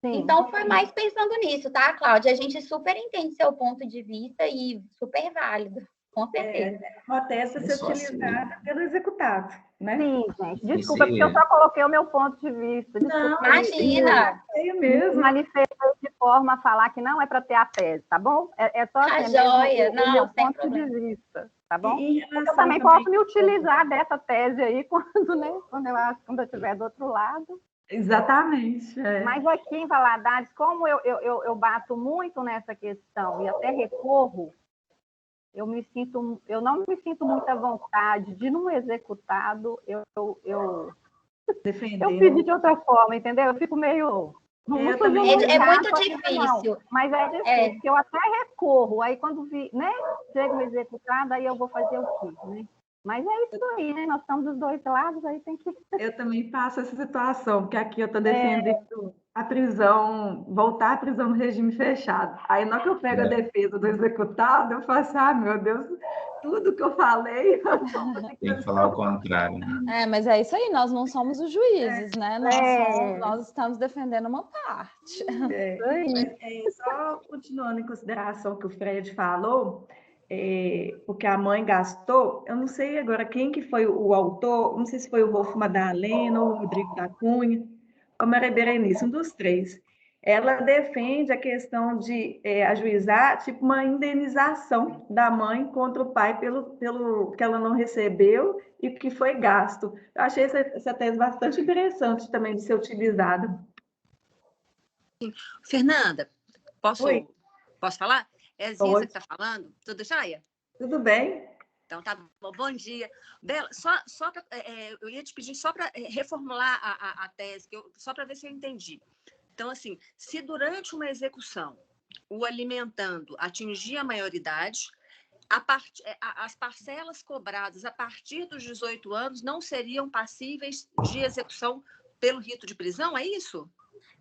Sim. Então, foi mais pensando nisso, tá, Cláudia? A gente super entende seu ponto de vista e super válido, com certeza. Uma tese a ser utilizada pelo executado, né? Sim, gente. Desculpa, porque eu só coloquei o meu ponto de vista. Desculpa, não, imagina. É mesmo. Manifestei de forma a falar que não é para ter a tese, tá bom? É só assim, joia. o não, meu sem ponto problema. de vista, tá bom? Eu também posso me utilizar dessa tese aí quando, né, quando eu estiver do outro lado. Exatamente. Mas aqui em Valadares, como eu bato muito nessa questão e até recorro, eu não me sinto muita vontade de, num executado, eu pedir de outra forma, entendeu? Eu fico meio... É muito difícil. Mas é difícil, porque eu até recorro, aí quando né, chega o executado, aí eu vou fazer o quê, né? Mas é isso aí, né? Nós estamos dos dois lados, aí tem que... Eu também passo essa situação, porque aqui eu estou defendendo a prisão, voltar à prisão no regime fechado. Aí, na hora que eu pego a defesa do executado, eu faço, meu Deus, tudo que eu falei... Tem que falar o contrário. Mas é isso aí, nós não somos os juízes, né? Nós estamos defendendo uma parte. Mas, só continuando em consideração o que o Fred falou... porque a mãe gastou, eu não sei agora quem que foi o autor, não sei se foi o Rolfo Madalena ou o Rodrigo da Cunha, ou a Maria Berenice, um dos três. Ela defende a questão de ajuizar tipo uma indenização da mãe contra o pai pelo que ela não recebeu e que foi gasto. Eu achei essa tese bastante interessante também de ser utilizada. Fernanda, posso falar? É a Ziza que está falando? Tudo jóia? Tudo bem. Então, tá bom. Bom dia. Bela, eu ia te pedir só para reformular a tese, só para ver se eu entendi. Então, assim, se durante uma execução o alimentando atingir a maioridade, as parcelas cobradas a partir dos 18 anos não seriam passíveis de execução pelo rito de prisão, é isso?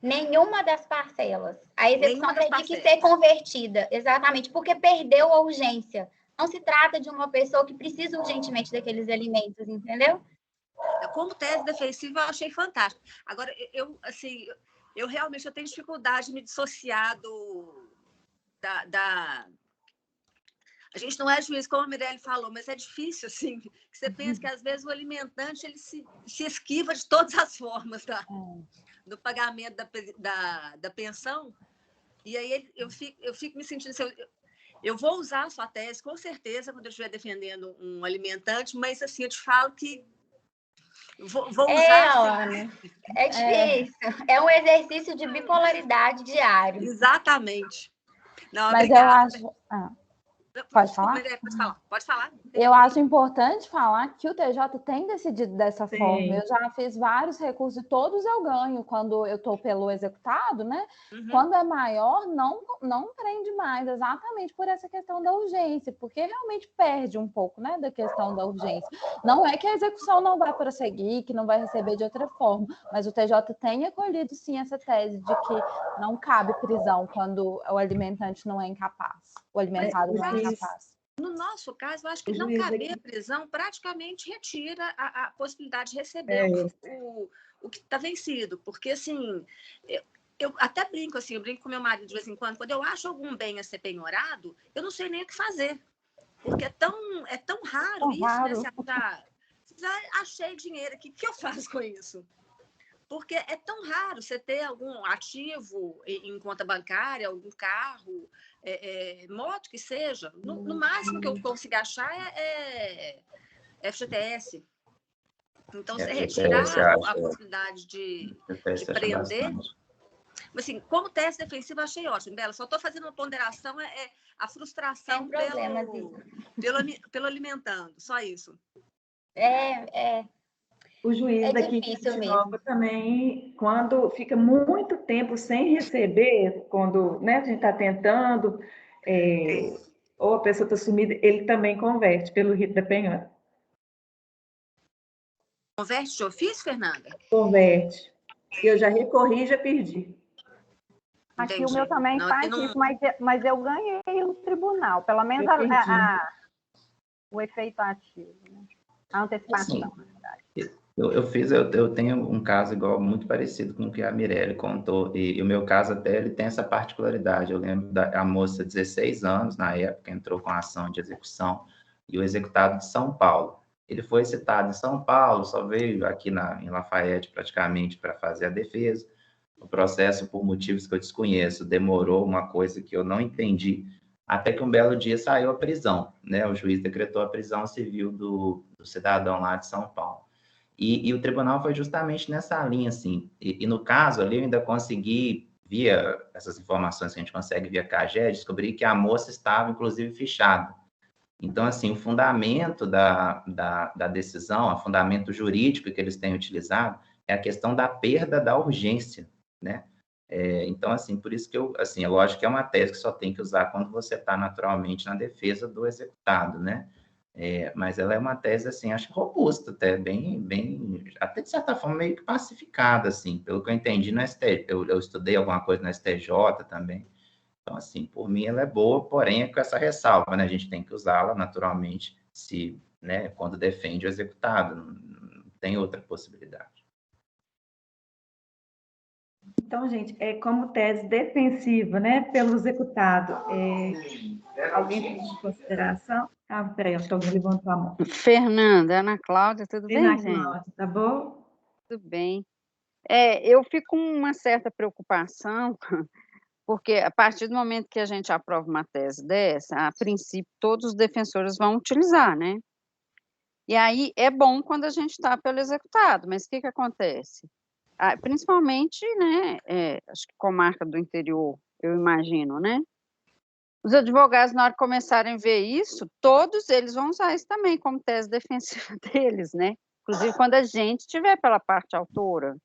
Nenhuma das parcelas. A execução teria que ser convertida, exatamente, porque perdeu a urgência. Não se trata de uma pessoa que precisa urgentemente daqueles alimentos, entendeu? Como tese defensiva, eu achei fantástico. Agora, eu realmente tenho dificuldade de me dissociar da... A gente não é juiz, como a Mirelle falou, mas é difícil, assim, que você pensa que, às vezes, o alimentante ele se esquiva de todas as formas do pagamento da pensão, e aí eu fico me sentindo assim, eu vou usar a sua tese, com certeza, quando eu estiver defendendo um alimentante, mas assim, eu te falo que vou usar... Ana, é difícil. É um exercício de bipolaridade diário. Exatamente. Não, mas obrigada. eu acho... Pode falar? Pode falar. Eu acho importante falar que o TJ tem decidido dessa Sim. forma. Eu já fiz vários recursos e todos eu ganho quando eu estou pelo executado, né? Quando é maior, não prende mais, exatamente por essa questão da urgência, porque realmente perde um pouco, né, da questão da urgência. Não é que a execução não vai prosseguir, que não vai receber de outra forma, mas o TJ tem acolhido, sim, essa tese de que não cabe prisão quando o alimentante não é incapaz, o alimentado não é incapaz. No nosso caso, eu acho que não caber a prisão praticamente retira a possibilidade de receber o que está vencido. Porque, assim, eu até brinco, assim, eu brinco com meu marido de vez em quando eu acho algum bem a ser penhorado, eu não sei nem o que fazer. Porque é tão raro isso, né? Se achei dinheiro aqui, o que eu faço com isso? Porque é tão raro você ter algum ativo em conta bancária, algum carro, moto que seja. No máximo que eu consigo achar é FGTS. Então, você retirar a possibilidade de prender... Assim, como tese defensiva, eu achei ótimo, Bela. Só estou fazendo uma ponderação, a frustração pelo alimentando. Só isso. O juiz daqui de Nova também, quando fica muito tempo sem receber, quando, né, a gente está tentando, ou a pessoa está sumida, ele também converte pelo rito da penhora. Converte de ofício, Fernanda? Converte. Eu já recorri e já perdi. Aqui o meu também faz isso, mas eu ganhei no tribunal. Pelo menos o efeito ativo, né? A antecipação, Assim, na verdade. eu tenho um caso igual, muito parecido com o que a Mirelle contou, e o meu caso até ele tem essa particularidade. Eu lembro da moça, 16 anos, na época, entrou com a ação de execução, e o executado de São Paulo. Ele foi citado em São Paulo, só veio aqui em Lafayette praticamente para fazer a defesa. O processo, por motivos que eu desconheço, demorou, uma coisa que eu não entendi, até que um belo dia saiu a prisão, né? O juiz decretou a prisão civil do cidadão lá de São Paulo. E o tribunal foi justamente nessa linha, assim. E no caso ali, eu ainda consegui, via essas informações que a gente consegue via CAGED, descobri que a moça estava, inclusive, fichada. Então, assim, o fundamento da decisão, o fundamento jurídico que eles têm utilizado, é a questão da perda da urgência, né? Então, assim, por isso que assim, é lógico que é uma tese que só tem que usar quando você está naturalmente na defesa do executado, né? Mas ela é uma tese, assim, acho robusta, até até de certa forma meio que pacificada, assim, pelo que eu entendi no STJ, eu estudei alguma coisa no STJ também. Então, assim, por mim ela é boa, porém é com essa ressalva, né? A gente tem que usá-la naturalmente, né, quando defende o executado, não tem outra possibilidade. Então, gente, como tese defensiva, né, pelo executado, alguém tem em consideração? Ah, peraí, acho que alguém levantou a mão. Fernanda, Ana Cláudia, tudo bem, Ana gente? Cláudia, tá bom? Tudo bem. Eu fico com uma certa preocupação, porque a partir do momento que a gente aprova uma tese dessa, a princípio todos os defensores vão utilizar, né? E aí é bom quando a gente está pelo executado, mas o que acontece? Principalmente, né, acho que comarca do interior, eu imagino, né? Os advogados, na hora que começarem a ver isso, todos eles vão usar isso também como tese defensiva deles, né? Inclusive quando a gente estiver pela parte autora.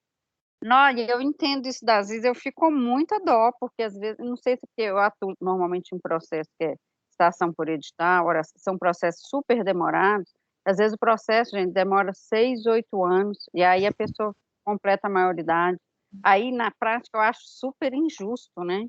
Olha, eu entendo isso das vezes, eu fico com muita dó, porque às vezes, não sei se é porque eu atuo normalmente em processo que é citação por edital, são processos super demorados, às vezes o processo, gente, demora 6, 8 anos, e aí a pessoa completa a maioridade. Aí, na prática, eu acho super injusto, né?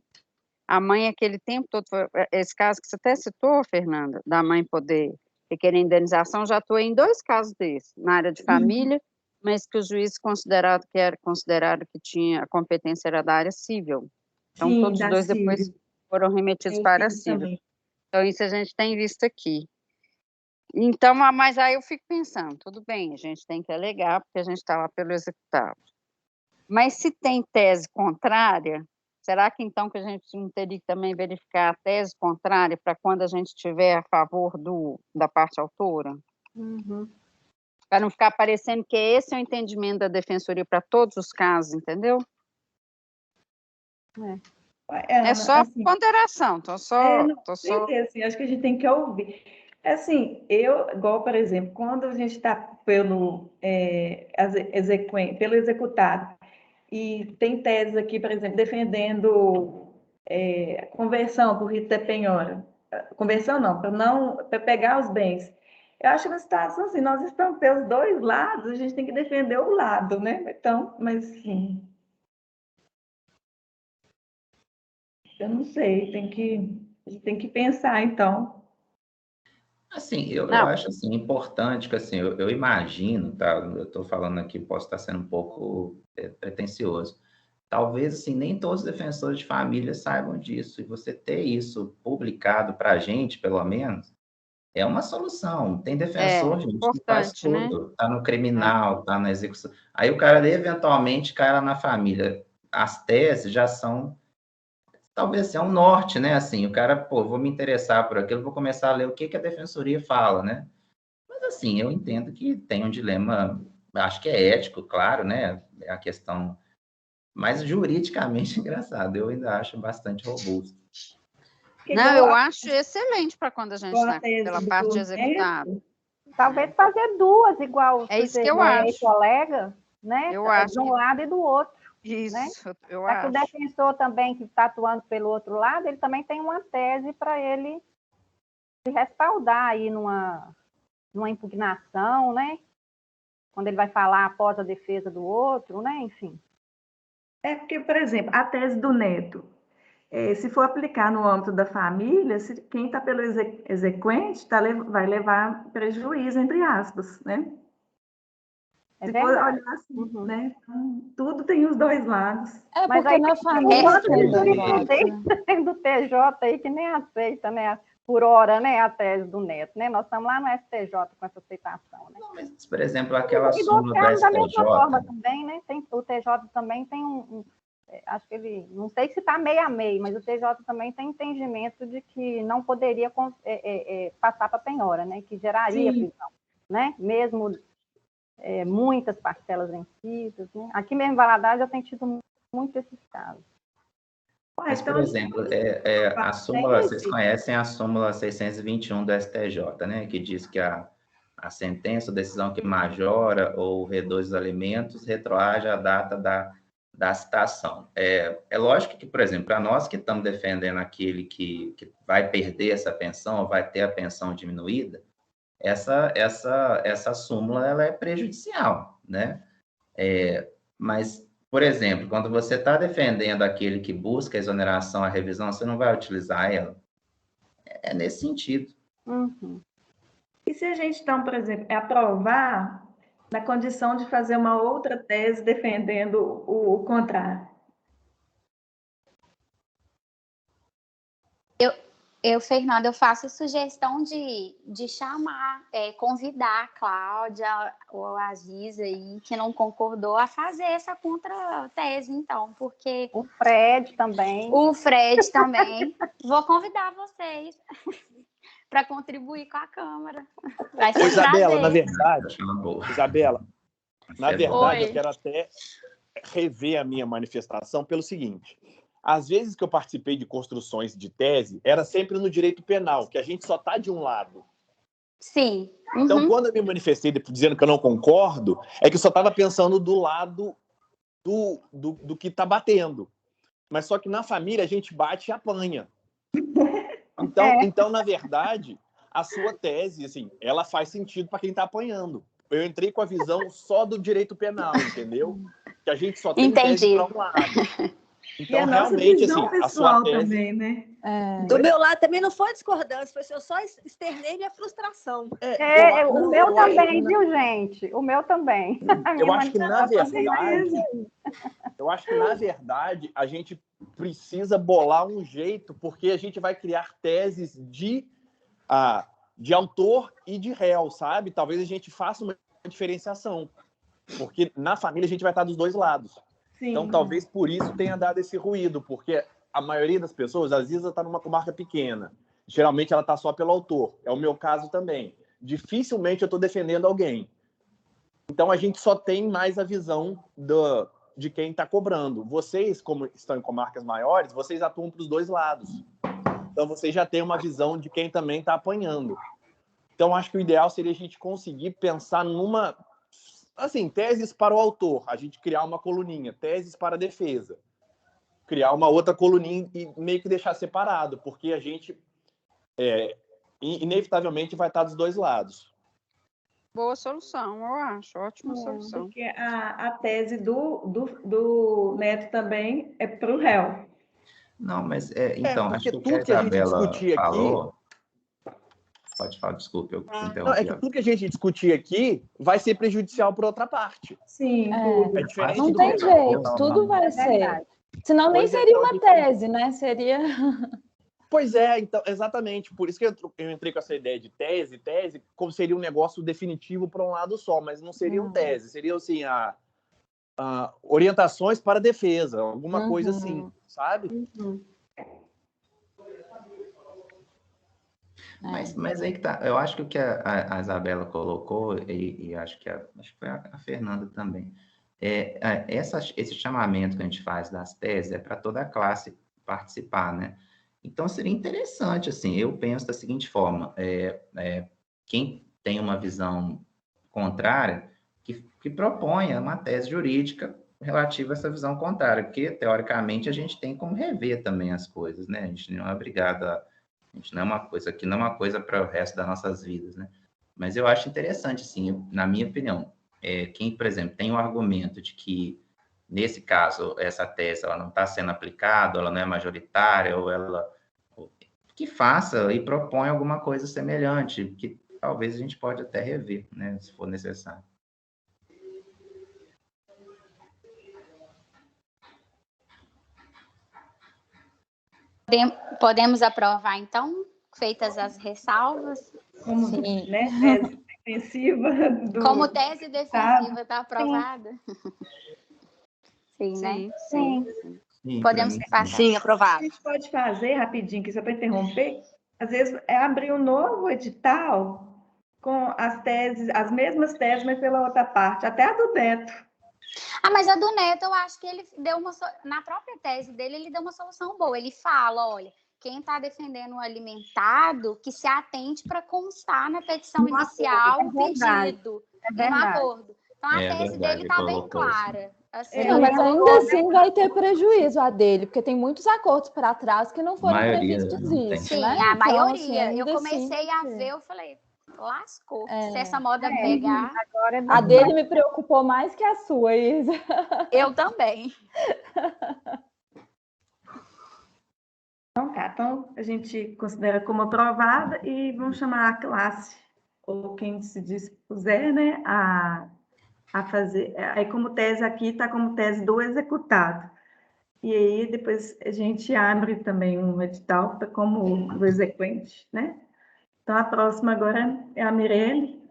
A mãe, aquele tempo todo, esse caso que você até citou, Fernanda, da mãe poder requerer indenização, já atuei em 2 casos desses, na área de família, mas que o juiz considerado que tinha a competência era da área civil. Então, Sim, todos os dois depois foram remetidos para a área civil. Também. Então, isso a gente tem visto aqui. Então, mas aí eu fico pensando, tudo bem, a gente tem que alegar, porque a gente está lá pelo executado. Mas se tem tese contrária, será que então que a gente não teria que também verificar a tese contrária para quando a gente estiver a favor da parte autora? Uhum. Para não ficar parecendo que esse é o entendimento da defensoria para todos os casos, entendeu? Ana, só assim, ponderação, assim, acho que a gente tem que ouvir. Assim, igual, por exemplo, quando a gente está pelo executado, e tem teses aqui, por exemplo, defendendo conversão por rito de penhora. Conversão não, para pegar os bens. Eu acho uma situação assim, nós estamos pelos 2 lados, a gente tem que defender o lado, né? Então, mas sim. Eu não sei, a gente tem que pensar, então. Assim, eu acho assim, importante que assim, eu imagino, tá? Eu estou falando aqui, posso estar sendo um pouco pretensioso. Talvez assim, nem todos os defensores de família saibam disso, e você ter isso publicado para a gente, pelo menos, é uma solução. Tem defensor, gente, que faz tudo. Está no criminal, está na execução. Aí o cara, eventualmente, cai lá na família. As teses já são, talvez assim, é um norte, né? Assim, o cara, pô, vou me interessar por aquilo, vou começar a ler o que a defensoria fala, né? Mas, assim, eu entendo que tem um dilema, acho que é ético, claro, né? É a questão, mas juridicamente engraçado. Eu ainda acho bastante robusto. Não, eu acho excelente para quando a gente está pela parte de executado. Talvez fazer 2, igual isso que eu acho. Colega, né? Eu acho de um lado e do outro. Isso, né? eu acho. O defensor também, que está atuando pelo outro lado, ele também tem uma tese para ele se respaldar aí numa impugnação, né? Quando ele vai falar após a defesa do outro, né? Enfim. Porque, por exemplo, a tese do neto, se for aplicar no âmbito da família, quem está pelo exequente vai levar prejuízo, entre aspas, né? Se for olhar assim, né? Tudo tem os dois lados. Mas porque aí, na família tem do TJ aí que nem aceita, né? Por hora, né, a tese do Neto, né? Nós estamos lá no STJ com essa aceitação, né? Não, mas, por exemplo, aquela súmula da da mesma STJ... forma também, né? O TJ também tem acho que ele, não sei se está meio a meio, mas o TJ também tem entendimento de que não poderia passar para penhora, né? Que geraria prisão, né? Mesmo muitas parcelas vencidas, né? Aqui mesmo em Valadares eu tenho tido muito esses casos. Mas, por exemplo, a súmula, vocês conhecem a súmula 621 do STJ, né? Que diz que a sentença ou decisão que majora ou reduz os alimentos retroage à data da citação. É lógico que, por exemplo, para nós que estamos defendendo aquele que vai perder essa pensão ou vai ter a pensão diminuída, essa súmula ela é prejudicial, né? Mas, por exemplo, quando você está defendendo aquele que busca a exoneração, a revisão, você não vai utilizar ela. É nesse sentido. Uhum. E se a gente, então, por exemplo, aprovar na condição de fazer uma outra tese defendendo o contrário? Fernanda, eu faço sugestão de chamar, convidar a Cláudia ou a Giza aí, que não concordou, a fazer essa contra-tese, então, porque... O Fred também. O Fred também. Vou convidar vocês para contribuir com a Câmara. Vai ser Isabela, na verdade, Oi. eu quero até rever a minha manifestação pelo seguinte. Às vezes que eu participei de construções de tese, era sempre no direito penal, que a gente só está de um lado. Sim. Uhum. Então, quando eu me manifestei dizendo que eu não concordo, é que eu só estava pensando do lado do que está batendo. Mas só que na família a gente bate e apanha. Então, na verdade, a sua tese, assim, ela faz sentido para quem está apanhando. Eu entrei com a visão só do direito penal, entendeu? Que a gente só tem tese para um lado. Então, realmente, assim, a sua tese... também, né? Do meu lado também não foi discordância, eu só externei minha frustração. O meu também, viu, gente? O meu também. Eu acho que, na verdade, a gente precisa bolar um jeito, porque a gente vai criar teses de autor e de réu, sabe? Talvez a gente faça uma diferenciação, porque na família a gente vai estar dos dois lados. Sim. Então, talvez por isso tenha dado esse ruído, porque a maioria das pessoas, às vezes, está numa comarca pequena. Geralmente, ela está só pelo autor. É o meu caso também. Dificilmente eu estou defendendo alguém. Então, a gente só tem mais a visão de quem está cobrando. Vocês, como estão em comarcas maiores, vocês atuam para os dois lados. Então, vocês já têm uma visão de quem também está apanhando. Então, acho que o ideal seria a gente conseguir pensar numa... Assim, teses para o autor, a gente criar uma coluninha, teses para a defesa. Criar uma outra coluninha e meio que deixar separado, porque a gente inevitavelmente vai estar dos dois lados. Boa solução, eu acho. Ótima solução. Porque a tese do Neto também é para o réu. Não, mas então, acho que tudo a Isabela falou... Pode falar, desculpe, eu interrompi. Não, é que tudo que a gente discutir aqui vai ser prejudicial para outra parte. Sim, tudo. É diferente não tem jeito, tudo vai ser. Senão nem seria uma tese, né? Seria... Pois é, então, exatamente. Por isso que eu entrei com essa ideia de tese, como seria um negócio definitivo para um lado só, mas não seria um tese. Seria, assim, orientações para a defesa, alguma coisa assim, sabe? Mas aí que tá. Eu acho que o que a Isabela colocou, e acho que foi a Fernanda também, esse chamamento que a gente faz das teses é para toda a classe participar, né? Então, seria interessante, assim, eu penso da seguinte forma, quem tem uma visão contrária, que proponha uma tese jurídica relativa a essa visão contrária, porque, teoricamente, a gente tem como rever também as coisas, né? A gente não é obrigado a gente não é uma coisa aqui, não é uma coisa para o resto das nossas vidas, né? Mas eu acho interessante, assim, na minha opinião, quem, por exemplo, tem o argumento de que nesse caso, essa tese ela não está sendo aplicada, ela não é majoritária, ou ela... que faça e proponha alguma coisa semelhante, que talvez a gente pode até rever, né, se for necessário. Podemos aprovar, então, feitas as ressalvas? Como, Sim. né, tese defensiva Como tese defensiva está aprovada? Sim, né? Sim. Sim, Podemos passar. Sim, A aprovado. gente pode fazer, rapidinho, que só para interromper, às vezes é abrir um novo edital com as teses, as mesmas teses, mas pela outra parte, até a do Neto. Mas a do Neto, eu acho que ele deu na própria tese dele, ele deu uma solução boa. Ele fala, olha, quem está defendendo o alimentado, que se atente para constar na petição inicial o pedido e no acordo. Então, a tese dele está bem clara. Assim, Não, mas ainda assim vai ter prejuízo a dele, porque tem muitos acordos para trás que não foram previstos isso, sim, né? a Então, maioria. assim, eu comecei a ver, eu falei, lascou. Se essa moda pegar... Agora a dele me preocupou mais que a sua, Isa. Eu também. Então, tá. Então, a gente considera como aprovada e vamos chamar a classe, ou quem se dispuser, né, a fazer. Aí, como tese aqui, está como tese do executado. E aí, depois a gente abre também um edital como o exequente, né? Então, a próxima agora é a Mirelle,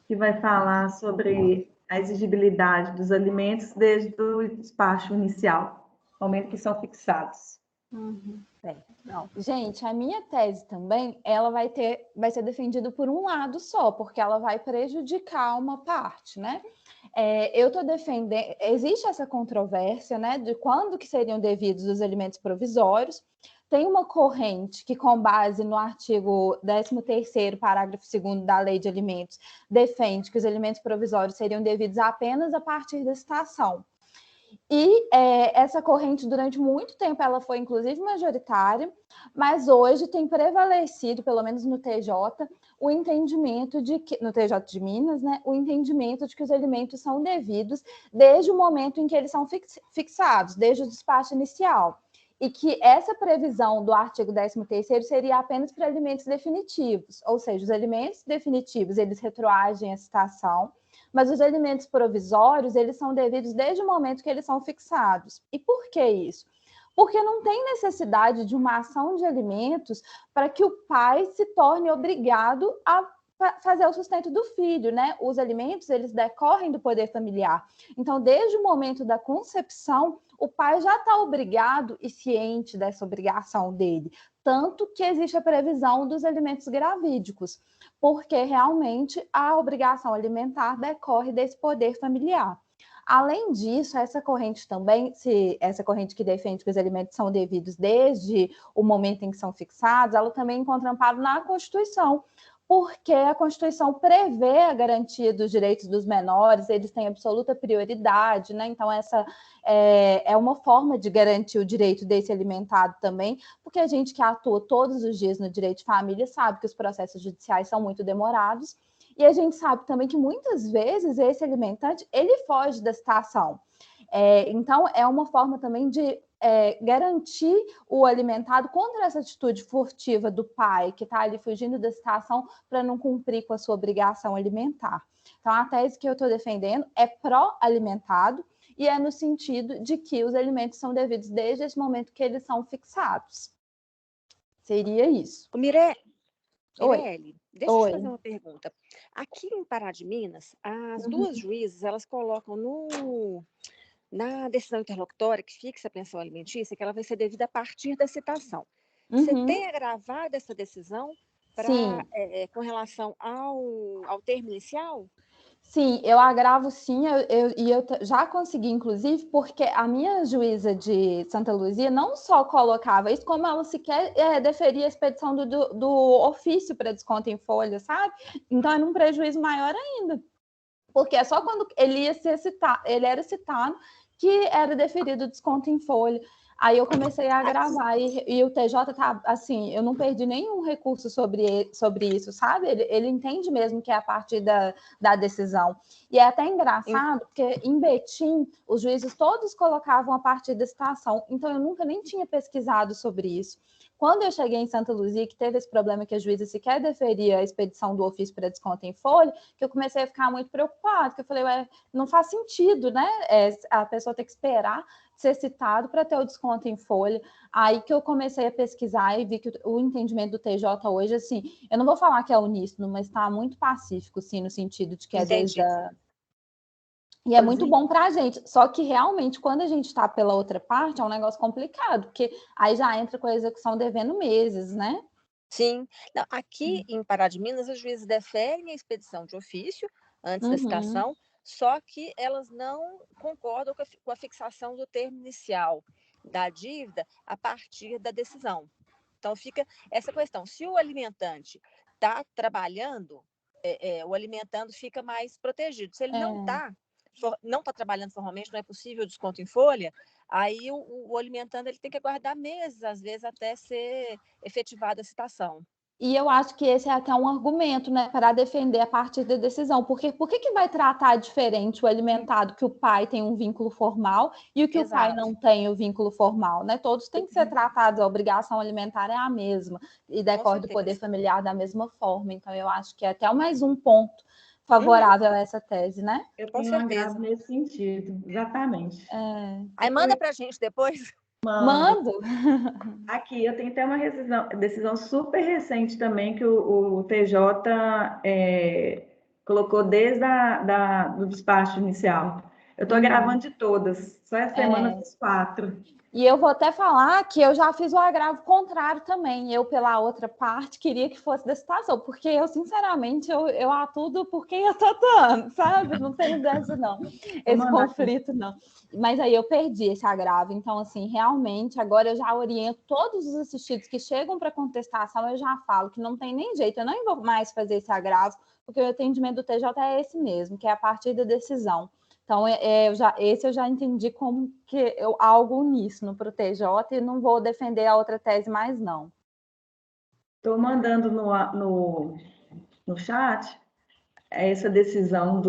que vai falar sobre a exigibilidade dos alimentos desde o despacho inicial, no momento que são fixados. Não. Gente, a minha tese também, ela vai ser defendida por um lado só, porque ela vai prejudicar uma parte, né? Eu estou defendendo, existe essa controvérsia, né, de quando que seriam devidos os alimentos provisórios. Tem uma corrente que, com base no artigo 13º, parágrafo 2º da Lei de Alimentos, defende que os alimentos provisórios seriam devidos apenas a partir da estação. E essa corrente, durante muito tempo, ela foi, inclusive, majoritária, mas hoje tem prevalecido, pelo menos no TJ, o entendimento de que, no TJ de Minas, né, o entendimento de que os alimentos são devidos desde o momento em que eles são fixados, desde o despacho inicial. E que essa previsão do artigo 13º seria apenas para alimentos definitivos, ou seja, os alimentos definitivos, eles retroagem a citação, mas os alimentos provisórios, eles são devidos desde o momento que eles são fixados. E por que isso? Porque não tem necessidade de uma ação de alimentos para que o pai se torne obrigado a fazer o sustento do filho, né? Os alimentos, eles decorrem do poder familiar. Então, desde o momento da concepção, o pai já está obrigado e ciente dessa obrigação dele. Tanto que existe a previsão dos alimentos gravídicos, porque realmente a obrigação alimentar decorre desse poder familiar. Além disso, essa corrente também, essa corrente que defende que os alimentos são devidos desde o momento em que são fixados, ela também encontra amparo na Constituição, porque a Constituição prevê a garantia dos direitos dos menores, eles têm absoluta prioridade, né? Então, essa é uma forma de garantir o direito desse alimentado também, porque a gente que atua todos os dias no direito de família sabe que os processos judiciais são muito demorados, e a gente sabe também que muitas vezes esse alimentante, ele foge da citação. Então, é uma forma também de garantir o alimentado contra essa atitude furtiva do pai, que está ali fugindo da citação para não cumprir com a sua obrigação alimentar. Então, a tese que eu estou defendendo é pró-alimentado e é no sentido de que os alimentos são devidos desde esse momento que eles são fixados. Seria isso. Mirelle, Oi. deixa eu te fazer uma pergunta. Aqui em Pará de Minas, as duas juízes, elas colocam na decisão interlocutória que fixa a pensão alimentícia, que ela vai ser devida a partir da citação. Você tem agravado essa decisão com relação ao termo inicial? Sim, eu agravo sim, e eu já consegui, inclusive, porque a minha juíza de Santa Luzia não só colocava isso, como ela sequer deferia a expedição do ofício para desconto em folha, sabe? Então, era um prejuízo maior ainda, porque é só quando ele era citado que era deferido o desconto em folha. Aí eu comecei a gravar e o TJ tá assim, eu não perdi nenhum recurso sobre isso, sabe? Ele entende mesmo que é a partir da decisão. E é até engraçado, porque em Betim, os juízes todos colocavam a partir da citação, então eu nunca nem tinha pesquisado sobre isso. Quando eu cheguei em Santa Luzia, que teve esse problema que a juíza sequer deferia a expedição do ofício para desconto em folha, que eu comecei a ficar muito preocupada, que eu falei, não faz sentido, né? A pessoa ter que esperar ser citado para ter o desconto em folha. Aí que eu comecei a pesquisar e vi que o entendimento do TJ hoje, assim, eu não vou falar que é uníssono, mas está muito pacífico, sim, no sentido de que é desde a... E é muito bom para a gente. Só que realmente, quando a gente está pela outra parte, é um negócio complicado, porque aí já entra com a execução devendo meses, né? Sim. Não, aqui em Pará de Minas, os juízes deferem a expedição de ofício antes da citação, só que elas não concordam com a fixação do termo inicial da dívida a partir da decisão. Então, fica essa questão. Se o alimentante está trabalhando, o alimentando fica mais protegido. Se ele não está trabalhando formalmente, não é possível desconto em folha, aí o alimentando ele tem que aguardar meses, às vezes, até ser efetivada a citação. E eu acho que esse é até um argumento, né, para defender a partir da decisão. Porque por que vai tratar diferente o alimentado que o pai tem um vínculo formal e o que o pai não tem o vínculo formal, né? Todos têm que ser tratados, a obrigação alimentar é a mesma e decorre do poder familiar da mesma forma. Então, eu acho que é até mais um ponto favorável a essa tese, né? Eu tenho um agravo nesse sentido, exatamente. Aí manda para a gente depois. Mando. Aqui, eu tenho até uma decisão super recente também que o TJ colocou desde do despacho inicial. Eu estou gravando de todas, só essa semana fiz 4. E eu vou até falar que eu já fiz o agravo contrário também. Eu, pela outra parte, queria que fosse da citação, porque eu, sinceramente, eu atuo por quem eu tô dando, sabe? Não tenho dessa, não. Esse conflito, não. Mas aí eu perdi esse agravo. Então, assim, realmente, agora eu já oriento todos os assistidos que chegam para contestação, eu já falo que não tem nem jeito, eu não vou mais fazer esse agravo, porque o atendimento do TJ é esse mesmo, que é a partir da decisão. Então, esse eu já entendi como que algo uníssono para o TJ e não vou defender a outra tese mais, não. Estou mandando no chat essa decisão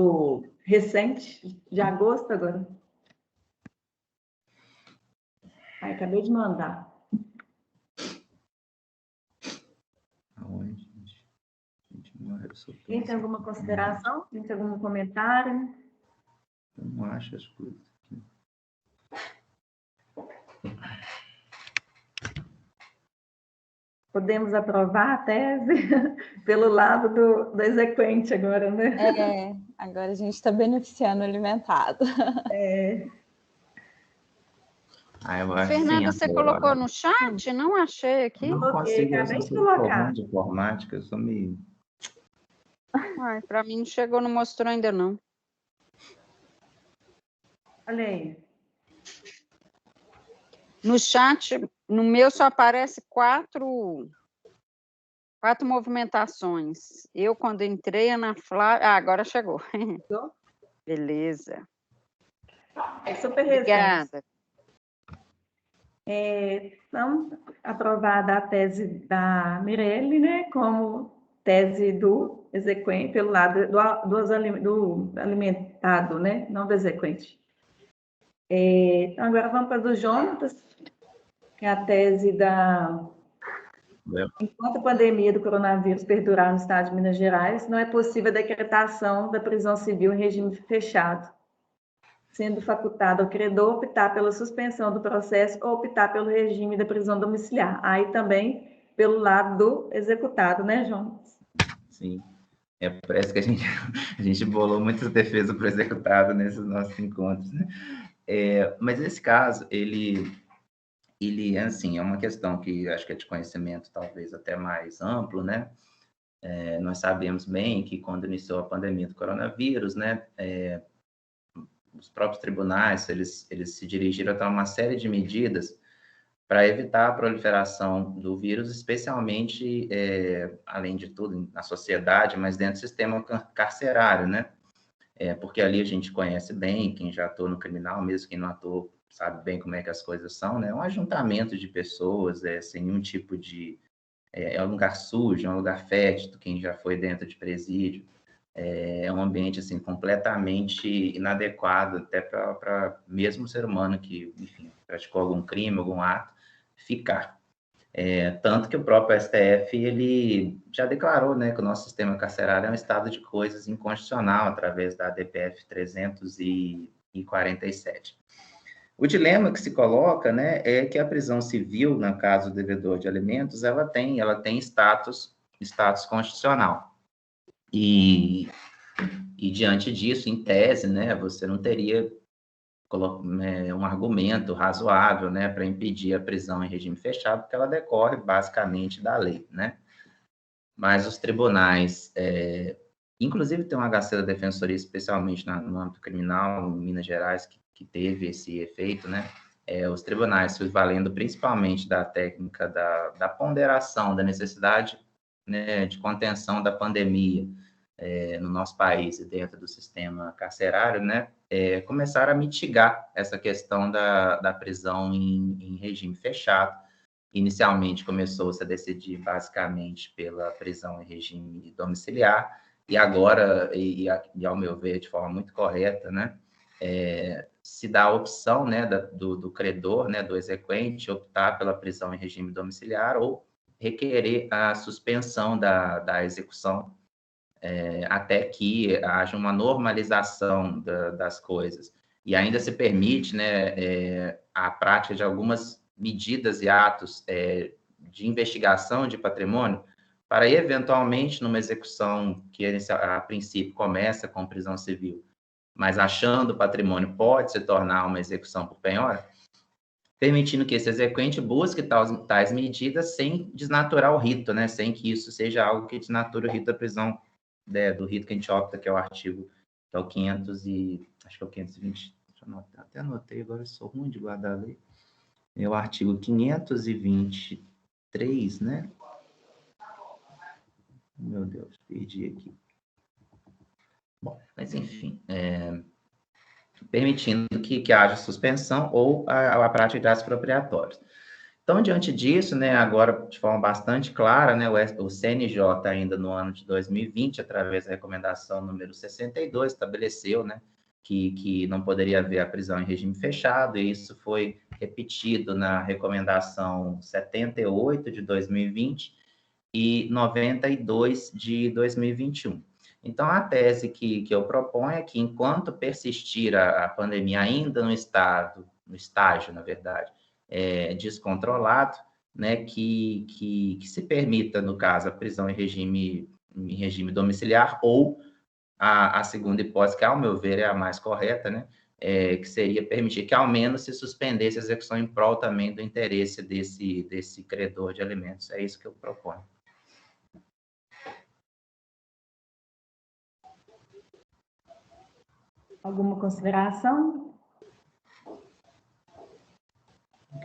recente, de agosto agora. Acabei de mandar. Aonde, gente? Quem tem alguma consideração? Quem tem algum comentário? Eu não acho as coisas aqui. Podemos aprovar a tese pelo lado do exequente agora, né? Agora a gente está beneficiando o alimentado. Fernanda, você colocou no chat? Não achei aqui. Não consigo, eu sou formando de informática, eu sou meio... Para mim não chegou, não mostrou ainda não. Olha aí. No chat, no meu só aparece 4 movimentações. Eu, quando entrei, Ana Flávia... agora chegou. Beleza. É super recente. Obrigada. Então, aprovada a tese da Mirelle, né, como tese do exequente, pelo lado do alimentado, né, não do exequente. Então, agora vamos para a do Jonatas, que é a tese enquanto a pandemia do coronavírus perdurar no estado de Minas Gerais, não é possível a decretação da prisão civil em regime fechado, sendo facultado ao credor optar pela suspensão do processo ou optar pelo regime da prisão domiciliar. Aí também pelo lado do executado, né, Jonas? Sim. Parece que a gente bolou muitas defesas para o executado nesses nossos encontros, né? Mas nesse caso, ele assim, é uma questão que acho que é de conhecimento talvez até mais amplo, né? Nós sabemos bem que quando iniciou a pandemia do coronavírus, né, os próprios tribunais, eles se dirigiram a uma série de medidas para evitar a proliferação do vírus, especialmente, além de tudo, na sociedade, mas dentro do sistema carcerário, né? Porque ali a gente conhece bem, quem já atuou no criminal, mesmo quem não atuou, sabe bem como é que as coisas são, né? É um ajuntamento de pessoas, sem nenhum tipo de... É um lugar sujo, é um lugar fétido, quem já foi dentro de presídio. É um ambiente, assim, completamente inadequado até para mesmo o ser humano que, enfim, praticou algum crime, algum ato, ficar. Tanto que o próprio STF, ele já declarou, né, que o nosso sistema carcerário é um estado de coisas inconstitucional, através da DPF 347. O dilema que se coloca, né, é que a prisão civil, no caso do devedor de alimentos, ela tem status constitucional. E diante disso, em tese, né, você não teria um argumento razoável, né, para impedir a prisão em regime fechado, porque ela decorre basicamente da lei, né? Mas os tribunais, inclusive tem um HC da Defensoria, especialmente no âmbito criminal, em Minas Gerais, que teve esse efeito, né? Os tribunais, se valendo principalmente da técnica da ponderação, da necessidade, né, de contenção da pandemia no nosso país e dentro do sistema carcerário, né, começaram a mitigar essa questão da prisão em regime fechado. Inicialmente começou-se a decidir basicamente pela prisão em regime domiciliar, e agora, e ao meu ver, de forma muito correta, né, se dá a opção, né, do credor, né, do exequente, optar pela prisão em regime domiciliar ou requerer a suspensão da execução até que haja uma normalização das coisas. E ainda se permite, né, a prática de algumas medidas e atos de investigação de patrimônio para, eventualmente, numa execução que a princípio começa com prisão civil, mas achando o patrimônio pode se tornar uma execução por penhora, permitindo que esse exequente busque tais medidas sem desnaturar o rito, né, sem que isso seja algo que desnature o rito da prisão, do rito que a gente opta, que é o artigo, que é o 500 e... acho que é o 520, deixa eu anotar, até anotei, agora eu sou ruim de guardar a lei. É o artigo 523, né? Meu Deus, perdi aqui. Bom, mas enfim, permitindo que haja suspensão ou a prática de atos expropriatórios. Então, diante disso, né, agora de forma bastante clara, né, o CNJ ainda no ano de 2020, através da recomendação número 62, estabeleceu, né, que não poderia haver a prisão em regime fechado, e isso foi repetido na recomendação 78 de 2020 e 92 de 2021. Então, a tese que eu proponho é que, enquanto persistir a pandemia ainda no estágio, na verdade, descontrolado, né, que se permita, no caso, a prisão em regime domiciliar, ou a segunda hipótese, que, ao meu ver, é a mais correta, né, que seria permitir que, ao menos, se suspendesse a execução em prol também do interesse desse credor de alimentos. É isso que eu proponho. Alguma consideração?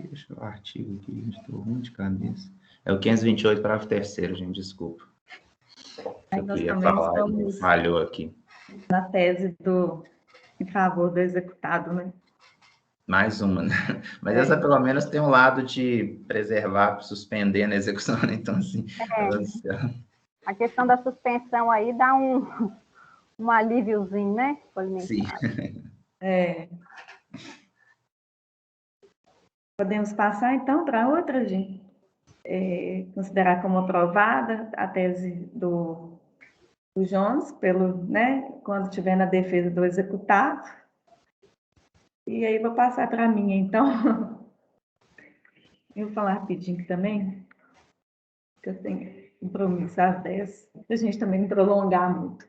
Deixa o artigo aqui, gente, estou ruim de cabeça. É o 528, parágrafo 3º, gente, desculpa. Aí eu nós queria também falar, estamos falhou aqui. na tese em favor do executado, né? Mais uma, né? Mas essa, pelo menos, tem um lado de preservar, suspender na execução, né? Então, assim... A questão da suspensão aí dá um alíviozinho, né? Sim. Podemos passar, então, para outra, gente. Considerar como aprovada a tese do Jones, né, quando estiver na defesa do executado. E aí vou passar para a minha, então. Eu vou falar rapidinho também, que eu tenho compromisso às 10, para a gente também não prolongar muito.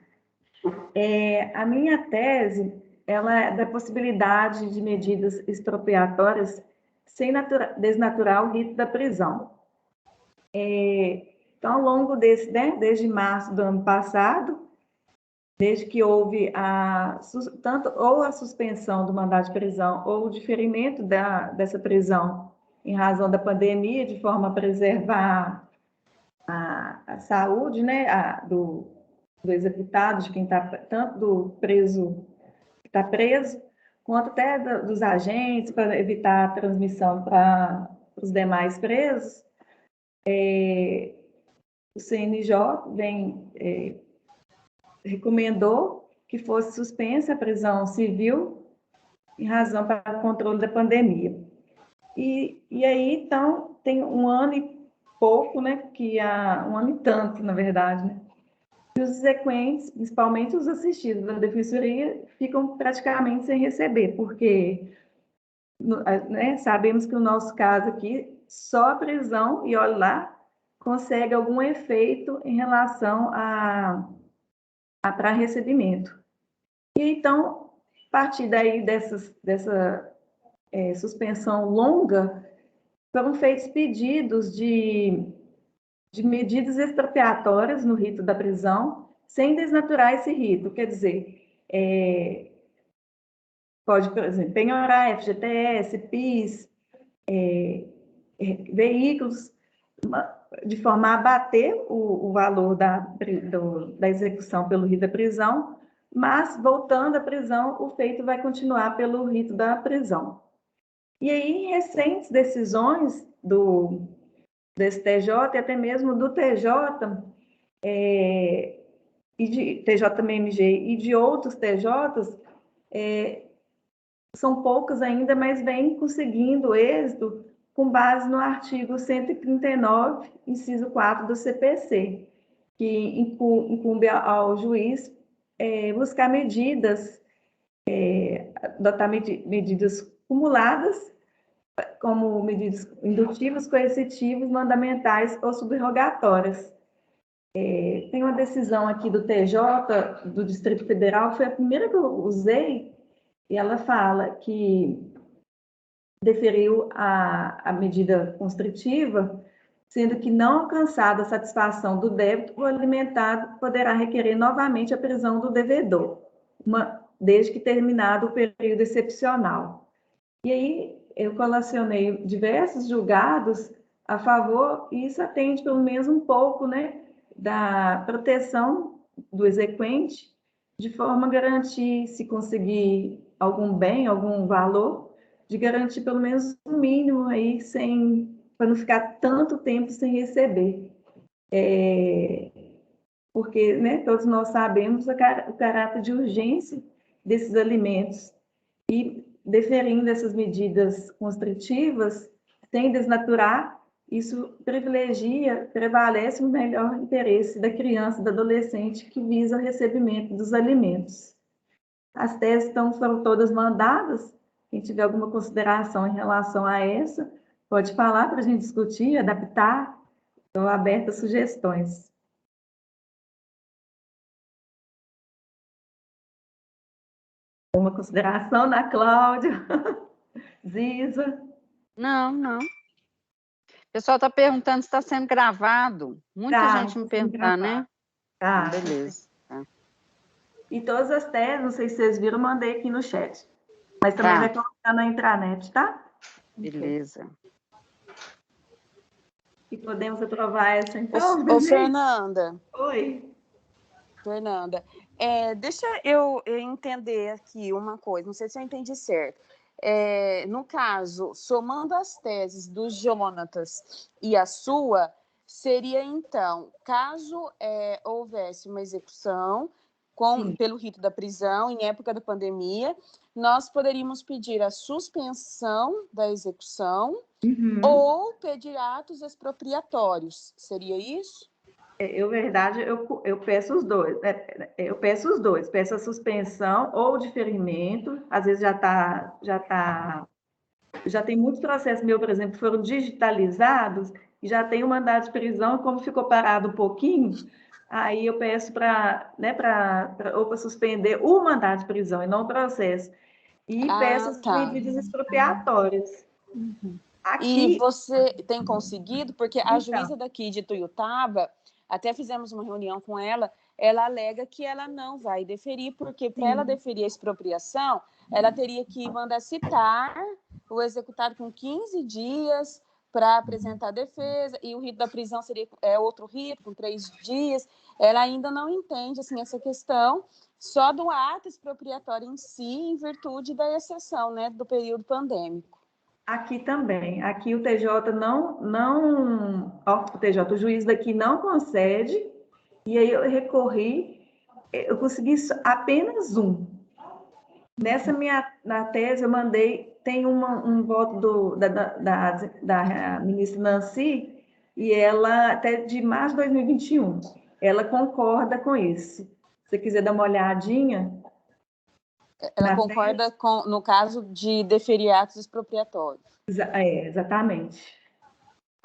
A minha tese, ela é da possibilidade de medidas expropriatórias sem desnaturar o rito da prisão. Então, ao longo desde março do ano passado, desde que houve tanto ou a suspensão do mandado de prisão ou o diferimento dessa prisão em razão da pandemia, de forma a preservar a saúde, né, do executado, de quem está, tanto do preso que está preso, quanto até dos agentes, para evitar a transmissão para os demais presos, o CNJ recomendou que fosse suspensa a prisão civil em razão para o controle da pandemia. E aí, então, tem um ano e pouco, né, um ano e tanto, na verdade, né, que os exequentes, principalmente os assistidos da Defensoria, ficam praticamente sem receber, porque né, sabemos que o nosso caso aqui, só a prisão, e olha lá, consegue algum efeito em relação para recebimento. E então, a partir daí dessa suspensão longa, foram feitos pedidos de medidas expropriatórias no rito da prisão, sem desnaturar esse rito. Quer dizer, pode, por exemplo, penhorar FGTS, PIS, veículos, de forma a abater o valor da execução pelo rito da prisão, mas, voltando à prisão, o feito vai continuar pelo rito da prisão. E aí, recentes decisões do STJ e até mesmo do TJ, e de TJMG e de outros TJs, são poucos ainda, mas vem conseguindo êxito com base no artigo 139, inciso 4 do CPC, que incumbe ao juiz buscar medidas, adotar medidas cumuladas, como medidas indutivas, coercitivas, mandamentais ou subrogatórias. Tem uma decisão aqui do TJ, do Distrito Federal, foi a primeira que eu usei, e ela fala que deferiu a medida constritiva, sendo que não alcançada a satisfação do débito, o alimentado poderá requerer novamente a prisão do devedor, desde que terminado o período excepcional. E aí eu colacionei diversos julgados a favor, e isso atende pelo menos um pouco, né, da proteção do exequente, de forma a garantir, se conseguir algum bem, algum valor, de garantir pelo menos o mínimo aí, para não ficar tanto tempo sem receber. Porque, né, todos nós sabemos o caráter de urgência desses alimentos, e deferindo essas medidas constritivas, sem desnaturar, isso prevalece o melhor interesse da criança e do adolescente que visa o recebimento dos alimentos. As teses foram todas mandadas. Quem tiver alguma consideração em relação a essa, pode falar para a gente discutir, adaptar. Estou aberta a sugestões. Uma consideração da Cláudia? Ziza? Não. O pessoal está perguntando se está sendo gravado. Muita gente me perguntando, né? Tá. Beleza. Tá. E todas as teses, não sei se vocês viram, mandei aqui no chat. Mas também vai colocar na intranet, tá? Beleza. E podemos aprovar essa, então? Ô, Fernanda. Oi. Fernanda, deixa eu entender aqui uma coisa, não sei se eu entendi certo. No caso, somando as teses do Jonatas e a sua, seria então, caso houvesse uma execução pelo rito da prisão em época da pandemia, nós poderíamos pedir a suspensão da execução ou pedir atos expropriatórios. Seria isso? Eu peço os dois. Peço a suspensão ou o diferimento. Às vezes já tem muitos processos meus, por exemplo, que foram digitalizados e já tem o mandado de prisão, como ficou parado um pouquinho, aí eu peço para suspender o mandado de prisão e não o processo. E peço as medidas expropriatórias. Aqui... E você tem conseguido? Porque a juíza daqui de Tuiutaba, até fizemos uma reunião com ela, ela alega que ela não vai deferir, porque para ela deferir a expropriação, ela teria que mandar citar o executado com 15 dias para apresentar a defesa, e o rito da prisão seria outro rito, com 3 dias. Ela ainda não entende assim, essa questão, só do ato expropriatório em si, em virtude da exceção, né, do período pandêmico. Aqui também. Aqui o TJ o juiz daqui não concede, e aí eu recorri, eu consegui apenas um. Na tese eu mandei, tem um voto da ministra Nancy, e ela, até de março de 2021, ela concorda com isso. Se você quiser dar uma olhadinha... Ela concorda no caso de deferir atos expropriatórios. Exatamente.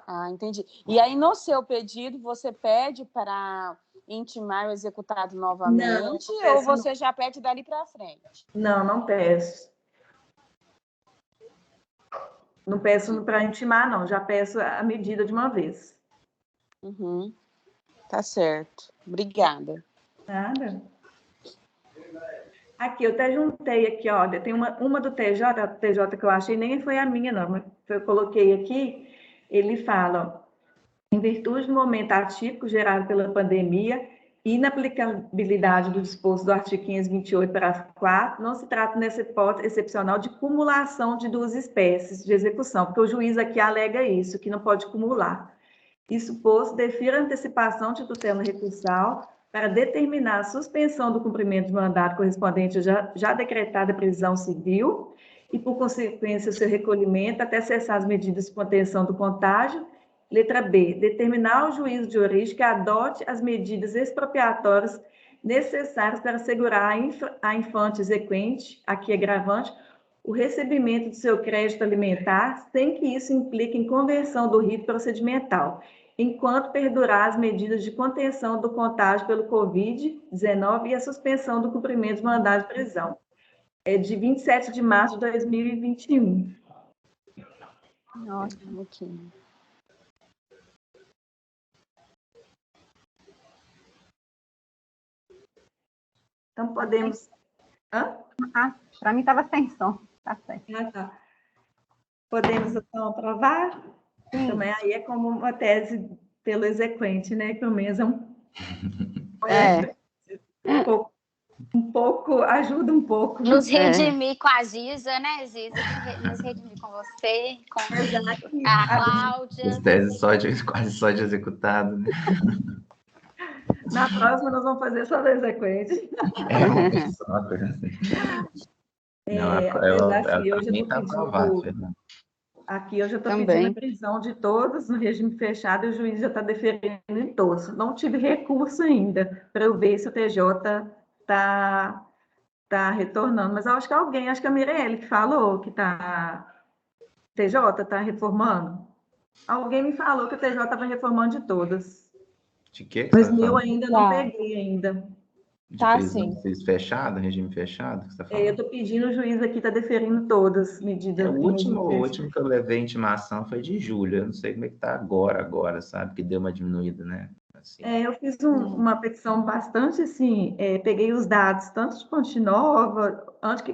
Ah, entendi. E aí, no seu pedido, você pede para intimar o executado novamente, ou você já pede dali para frente? Não peço. Não peço para intimar, não. Já peço a medida de uma vez. Uhum. Tá certo. Obrigada. Nada. Aqui, eu até juntei aqui, ó, tem uma do TJ que eu achei, nem foi a minha, não, mas eu coloquei aqui, ele fala, ó, em virtude do momento atípico gerado pela pandemia, inaplicabilidade do disposto do artigo 528, parágrafo 4, não se trata nessa hipótese excepcional de cumulação de duas espécies de execução, porque o juiz aqui alega isso, que não pode cumular. Isso posto, defira a antecipação de tutela recursal para determinar a suspensão do cumprimento de mandato correspondente já decretada prisão civil e, por consequência, o seu recolhimento até cessar as medidas de contenção do contágio. Letra B, determinar ao juízo de origem que adote as medidas expropriatórias necessárias para assegurar a infante exequente, aqui agravante, o recebimento do seu crédito alimentar, sem que isso implique em conversão do rito procedimental, enquanto perdurar as medidas de contenção do contágio pelo Covid-19 e a suspensão do cumprimento de mandado de prisão. É de 27 de março de 2021. Ótimo, ok. Então, podemos... Para mim estava sem som. Tá certo. Tá. Podemos, então, aprovar? Sim. Também aí é como uma tese pelo exequente, né? Pelo menos um pouco, ajuda um pouco. Nos redimir com a Ziza, né, Ziza? Nos redimir com você, com a Cláudia. As teses quase só de executado, né? Na próxima, nós vamos fazer só do exequente. Aqui eu já estou pedindo a prisão de todos no regime fechado e o juiz já está deferindo em todos. Não tive recurso ainda para eu ver se o TJ está retornando, mas eu acho que acho que a Mirelle que falou que o TJ está reformando. Alguém me falou que o TJ estava reformando de todas. De quê? Mas eu ainda não peguei ainda. Tá, sim. Fechado, regime fechado? Que você tá falando? Eu estou pedindo, o juiz aqui está deferindo todas as medidas. O último que eu levei intimação foi de julho. Eu não sei como é que está agora, sabe? Que deu uma diminuída, né? Assim. Eu fiz uma petição bastante assim, peguei os dados tanto de Ponte Nova,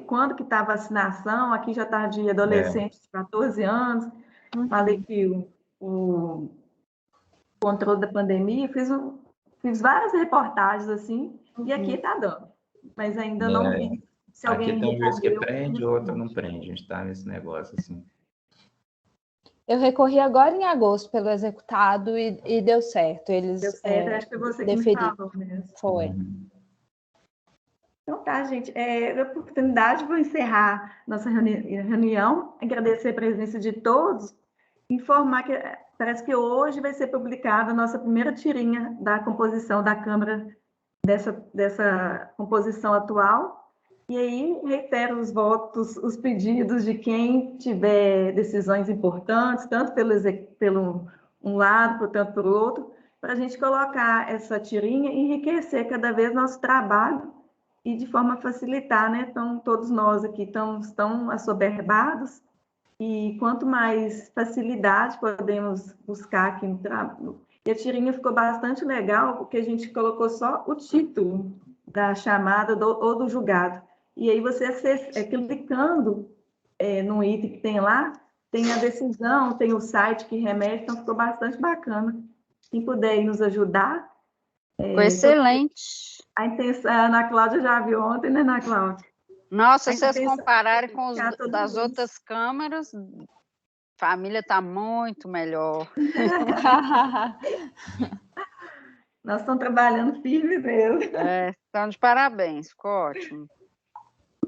quando que está a vacinação, aqui já está de adolescente de 14 anos, falei que o controle da pandemia, fiz várias reportagens assim, e aqui está dando, mas ainda não vi se alguém... Aqui tem vezes que prende, outra não prende, a gente está nesse negócio assim. Eu recorri agora em agosto pelo executado e deu certo. Deu certo, acho que foi você que me falou mesmo. Foi. Então tá, gente. A oportunidade, vou encerrar nossa reunião, agradecer a presença de todos, informar que parece que hoje vai ser publicada a nossa primeira tirinha da composição da Câmara, dessa composição atual. E aí, reitero os votos, os pedidos de quem tiver decisões importantes, tanto pelo um lado, tanto pelo outro, para a gente colocar essa tirinha e enriquecer cada vez nosso trabalho e de forma a facilitar, né? Então, todos nós aqui estão assoberbados e quanto mais facilidade podemos buscar aqui no trabalho. E a tirinha ficou bastante legal, porque a gente colocou só o título da chamada ou do julgado. E aí você clicando no item que tem lá, tem a decisão, tem o site que remete, então ficou bastante bacana. Quem puder nos ajudar, Ficou excelente. A intenção, a Ana Cláudia já viu ontem, né, Ana Cláudia? Nossa, se vocês compararem com os das outras câmaras, a família está muito melhor. Nós estamos trabalhando firme mesmo. Estão de parabéns, ficou ótimo.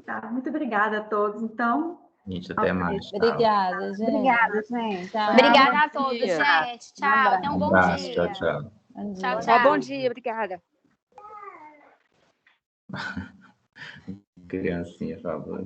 Tá, muito obrigada a todos, então. Gente, até mais. Obrigada, gente. Obrigada, gente. Tchau. Obrigada a todos, gente. Tchau. Tenham um bom abraço, dia. tchau. Tchau, tchau. Bom dia, obrigada. Criancinha, por favor.